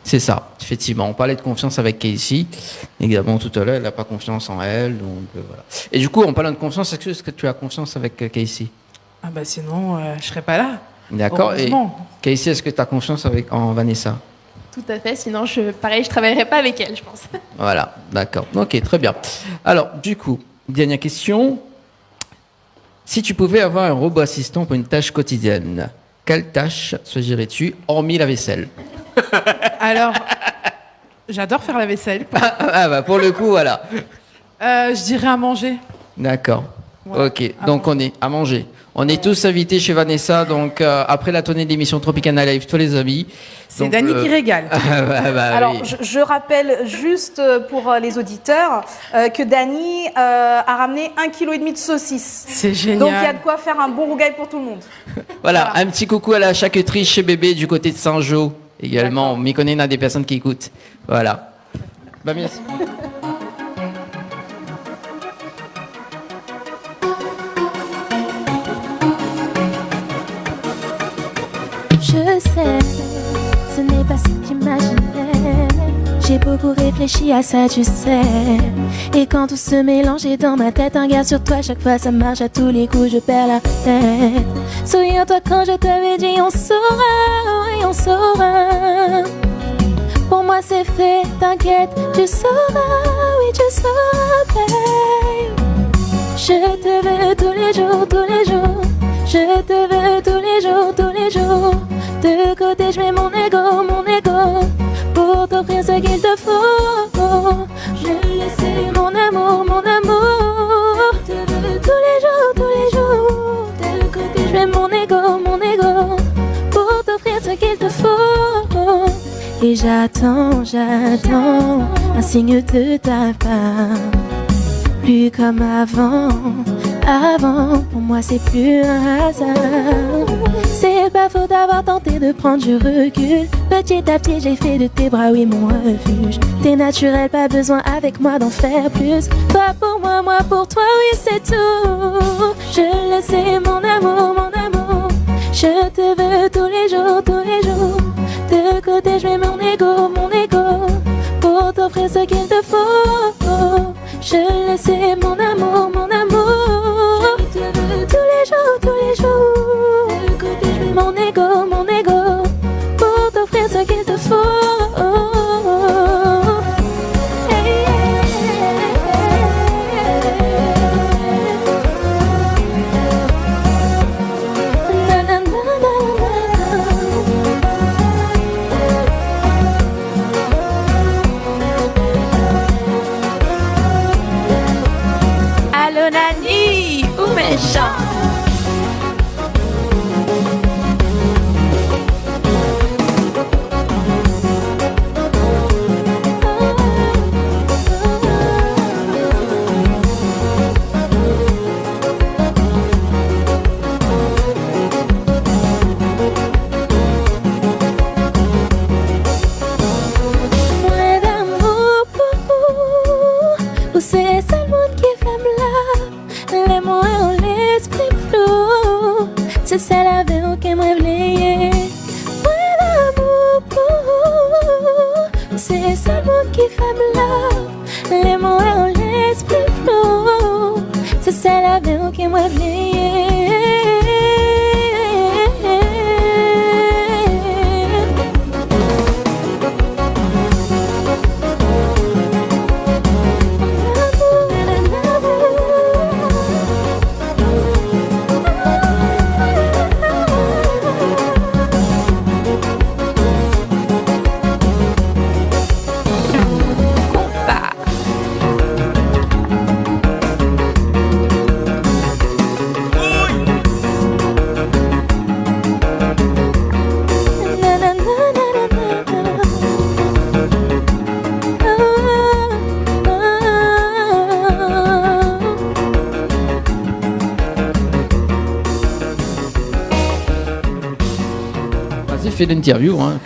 C'est ça, effectivement. On parlait de confiance avec Casey. Également, tout à l'heure, elle n'a pas confiance en elle. Donc, voilà. Et du coup, en parlant de confiance, est-ce que tu as confiance avec Casey? Ah bah sinon, je serais pas là. D'accord. Et Heureusement. Casey, est-ce que tu as confiance en Vanessa? Tout à fait, sinon je travaillerais pas avec elle, je pense. Voilà, d'accord. Ok, très bien. Alors, du coup, dernière question. Si tu pouvais avoir un robot assistant pour une tâche quotidienne, quelle tâche choisirais-tu, hormis la vaisselle? Alors, j'adore faire la vaisselle. Ah bah pour le coup, voilà. Je dirais à manger. D'accord. Ok, donc on est à manger. On est tous invités chez Vanessa, donc après la tournée de l'émission Tropicana Live, tous les amis. C'est Dani qui régale. Alors, oui. je rappelle juste pour les auditeurs que Dani a ramené 1,5 kg de saucisses. C'est génial. Donc il y a de quoi faire un bon rougail pour tout le monde. Voilà, un petit coucou à la charcuterie chez Bébé du côté de Saint-Jean. Également, on m'y connaît, il y a des personnes qui écoutent. Voilà. Bah, merci. Je sais, ce n'est pas ce que j'imaginais. J'ai beaucoup réfléchi à ça, tu sais. Et quand tout se mélangeait dans ma tête, un gars sur toi, chaque fois ça marche, à tous les coups je perds la tête. Souviens-toi quand je t'avais dit on saura, oui on saura. Pour moi c'est fait, t'inquiète, tu sauras, oui tu sauras, babe. Je te veux tous les jours, tous les jours. Je te veux tous les jours, tous les jours. De côté je mets mon ego pour t'offrir ce qu'il te faut. Je le sais, mon amour, mon amour. Je te veux tous les jours, tous les jours. De côté je mets mon ego pour t'offrir ce qu'il te faut. Et j'attends un signe de ta part. Plus comme avant, pour moi c'est plus un hasard. C'est pas faux d'avoir tenté de prendre du recul. Petit à petit j'ai fait de tes bras, oui mon refuge. T'es naturel, pas besoin avec moi d'en faire plus. Toi pour moi, moi pour toi, oui c'est tout. Je le sais mon amour, mon amour. Je te veux tous les jours, tous les jours. De côté je mets mon ego pour t'offrir ce qu'il te faut. Je le sais mon amour, mon amour. Je te veux tous les jours, tous les jours. De côté je mets mon ego pour t'offrir ce qu'il te faut. qui fait bleu, les mots et on laisse plus flou. C'est ça la vie qui m'a oublié. Fait l'interview. Hein.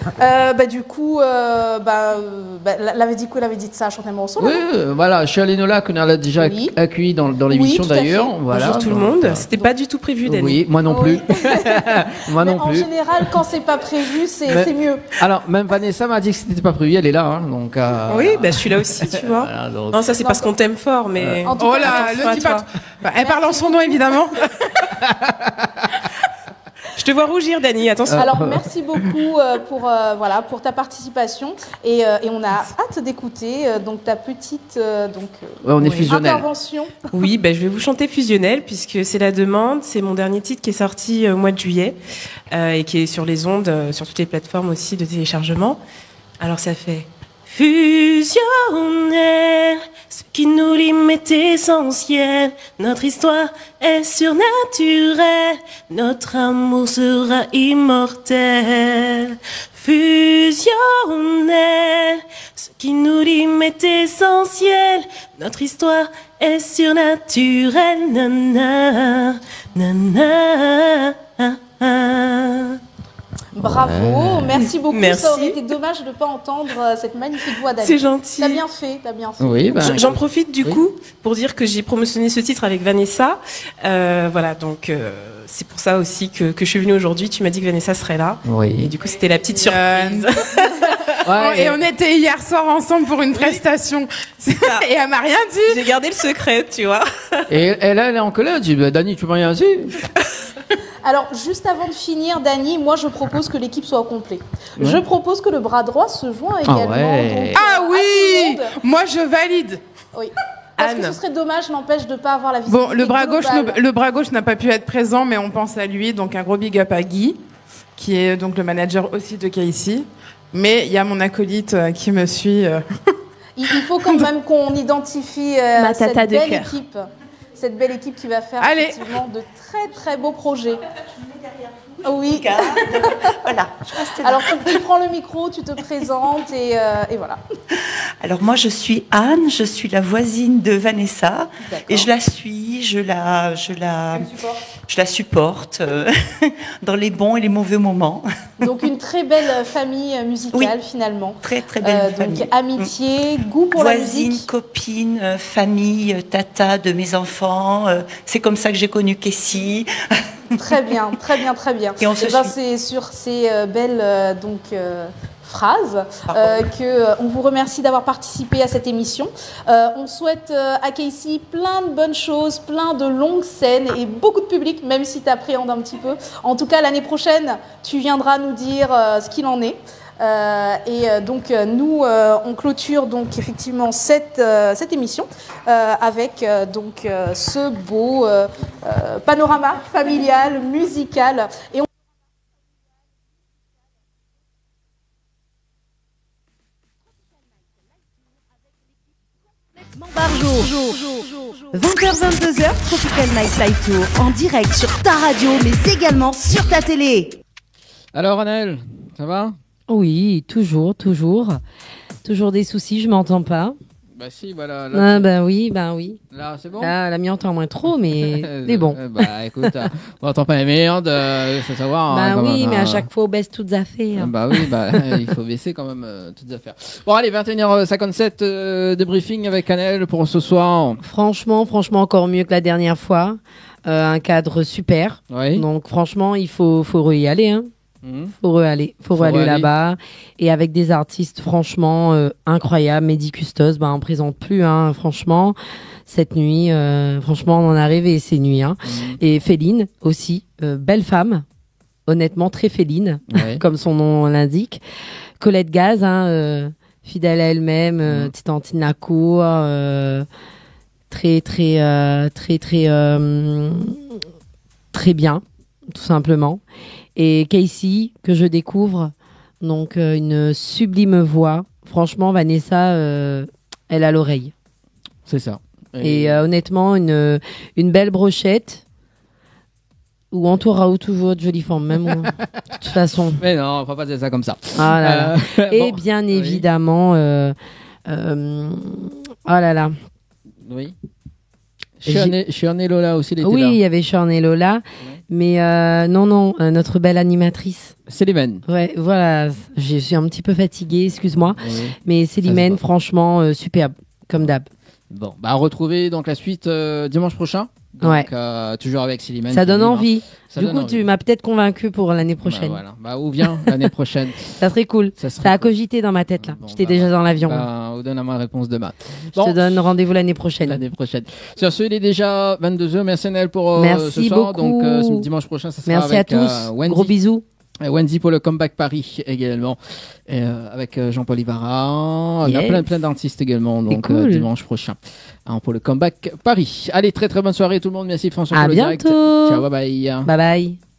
Du coup, l'avait dit de ça, chantez-moi au son. Oui, voilà, je suis Alénola, qu'on a déjà accueilli dans l'émission d'ailleurs. Voilà, bonjour tout le monde. C'était pas du tout prévu, Dani. Oui, moi non plus. Moi non plus. En général, quand c'est pas prévu, c'est mieux. Alors, même Vanessa m'a dit que c'était pas prévu, elle est là. Hein, donc, oui, je suis là aussi, tu vois. Voilà, donc... Non, ça c'est parce qu'on t'aime fort, mais. Oh là, le dis pas. Elle parle en son nom, évidemment. Je te vois rougir, Dani, attention. Alors, merci beaucoup pour ta participation. Et on a hâte d'écouter ta petite on est intervention. Oui, je vais vous chanter Fusionnel, puisque c'est la demande. C'est mon dernier titre qui est sorti au mois de juillet et qui est sur les ondes, sur toutes les plateformes aussi de téléchargement. Alors, ça fait... Fusionnel, ce qui nous lie est essentiel. Notre histoire est surnaturelle. Notre amour sera immortel. Fusionnel, ce qui nous lie est essentiel. Notre histoire est surnaturelle. Nana, nana. Bravo, merci beaucoup. Merci. Ça aurait été dommage de ne pas entendre cette magnifique voix d'Ali. C'est gentil. T'as bien fait. Oui, j'en profite du coup pour dire que j'ai promotionné ce titre avec Vanessa. Voilà, donc c'est pour ça aussi que je suis venue aujourd'hui. Tu m'as dit que Vanessa serait là. Oui. Et du coup, c'était la petite surprise. Et on était hier soir ensemble pour une prestation. Et elle m'a rien dit. J'ai gardé le secret, tu vois. Et elle est en colère. Elle dit, Dani, tu m'as rien dit. Alors, juste avant de finir, Dani, moi je propose que l'équipe soit au complet. Ouais. Je propose que le bras droit se joint également. Oui, moi je valide. Oui. Parce que ce serait dommage, n'empêche, de ne pas avoir la visibilité. Bon, le bras gauche n'a pas pu être présent, mais on pense à lui. Donc un gros big up à Guy, qui est donc le manager aussi de Casey. Mais il y a mon acolyte qui me suit. Il faut quand même qu'on identifie cette belle équipe. Cette belle équipe qui va faire effectivement de très très beaux projets. Oui. Voilà. Alors tu prends le micro, tu te présentes et voilà. Alors moi je suis Anne, je suis la voisine de Vanessa et je la suis, je la supporte dans les bons et les mauvais moments. Donc une très belle famille musicale finalement. Très très belle famille. Donc amitié, goût pour la musique. Voisine, copine, famille, tata de mes enfants. C'est comme ça que j'ai connu Casey. Très bien, très bien, très bien. Et c'est sur ces belles phrases qu'on vous remercie d'avoir participé à cette émission. On souhaite à Casey plein de bonnes choses, plein de longues scènes et beaucoup de public, même si tu appréhendes un petit peu. En tout cas, l'année prochaine, tu viendras nous dire ce qu'il en est. Nous, on clôture donc effectivement cette émission avec ce beau panorama familial, musical. Et par jour. 20h-22h, Tropical Night Live Tour en direct sur ta radio, mais également sur ta télé. Alors, Annelle, ça va ? Oui, toujours. Toujours des soucis, je m'entends pas. Bah si, voilà. Là, oui. Là, c'est bon. Là, la mienne entend moins trop, mais c'est bon. Écoute, on n'entend pas la merde, faut savoir. Mais à chaque fois, on baisse toutes affaires. Il faut baisser quand même toutes affaires. Bon, allez, 21h57 de briefing avec Annelle pour ce soir. Franchement, encore mieux que la dernière fois. Un cadre super. Oui. Donc, franchement, il faut y aller, hein. Faut aller là-bas. Et avec des artistes franchement incroyables. Mehdi Custos, on présente plus, franchement. Cette nuit, franchement, on en a rêvé ces nuits. Et Féline aussi, belle femme, honnêtement très féline, comme son nom l'indique. Colette Gaz, fidèle à elle-même, Titantine Lacour, très bien, tout simplement. Et Casey, que je découvre, donc une sublime voix. Franchement, Vanessa, elle a l'oreille. C'est ça. Et honnêtement, une belle brochette. Ou entourera toujours de jolies formes, même de toute façon. Mais non, on va pas dire ça comme ça. Ah là là. Et bien évidemment, oh là là. Oui. Sean et Lola aussi, il était là. Oui, il y avait Sean et Lola. Mais non, notre belle animatrice. Célimène. Ouais, voilà. Je suis un petit peu fatiguée, excuse-moi. Mais Célimène, franchement, superbe, comme d'hab. Bon, retrouver donc la suite dimanche prochain. Donc, toujours avec Célimène. Ça donne envie. Du coup, tu m'as peut-être convaincu pour l'année prochaine. Où vient l'année prochaine? Ça serait cool. Ça a cogité dans ma tête là. J'étais déjà dans l'avion. On donne ma réponse demain. Je te donne rendez-vous l'année prochaine. Sur ce, il est déjà 22h. Merci Nel pour Merci ce soir. beaucoup. Donc dimanche prochain, ça sera Merci avec à tous. Wendy. Gros bisous. Wendy pour le Comeback Paris également, avec Jean-Paul Ivara. Il y a plein d'artistes également, donc dimanche prochain pour le Comeback Paris. Allez, très très bonne soirée tout le monde. Merci François pour le direct. À bientôt. Ciao, bye bye. Bye bye.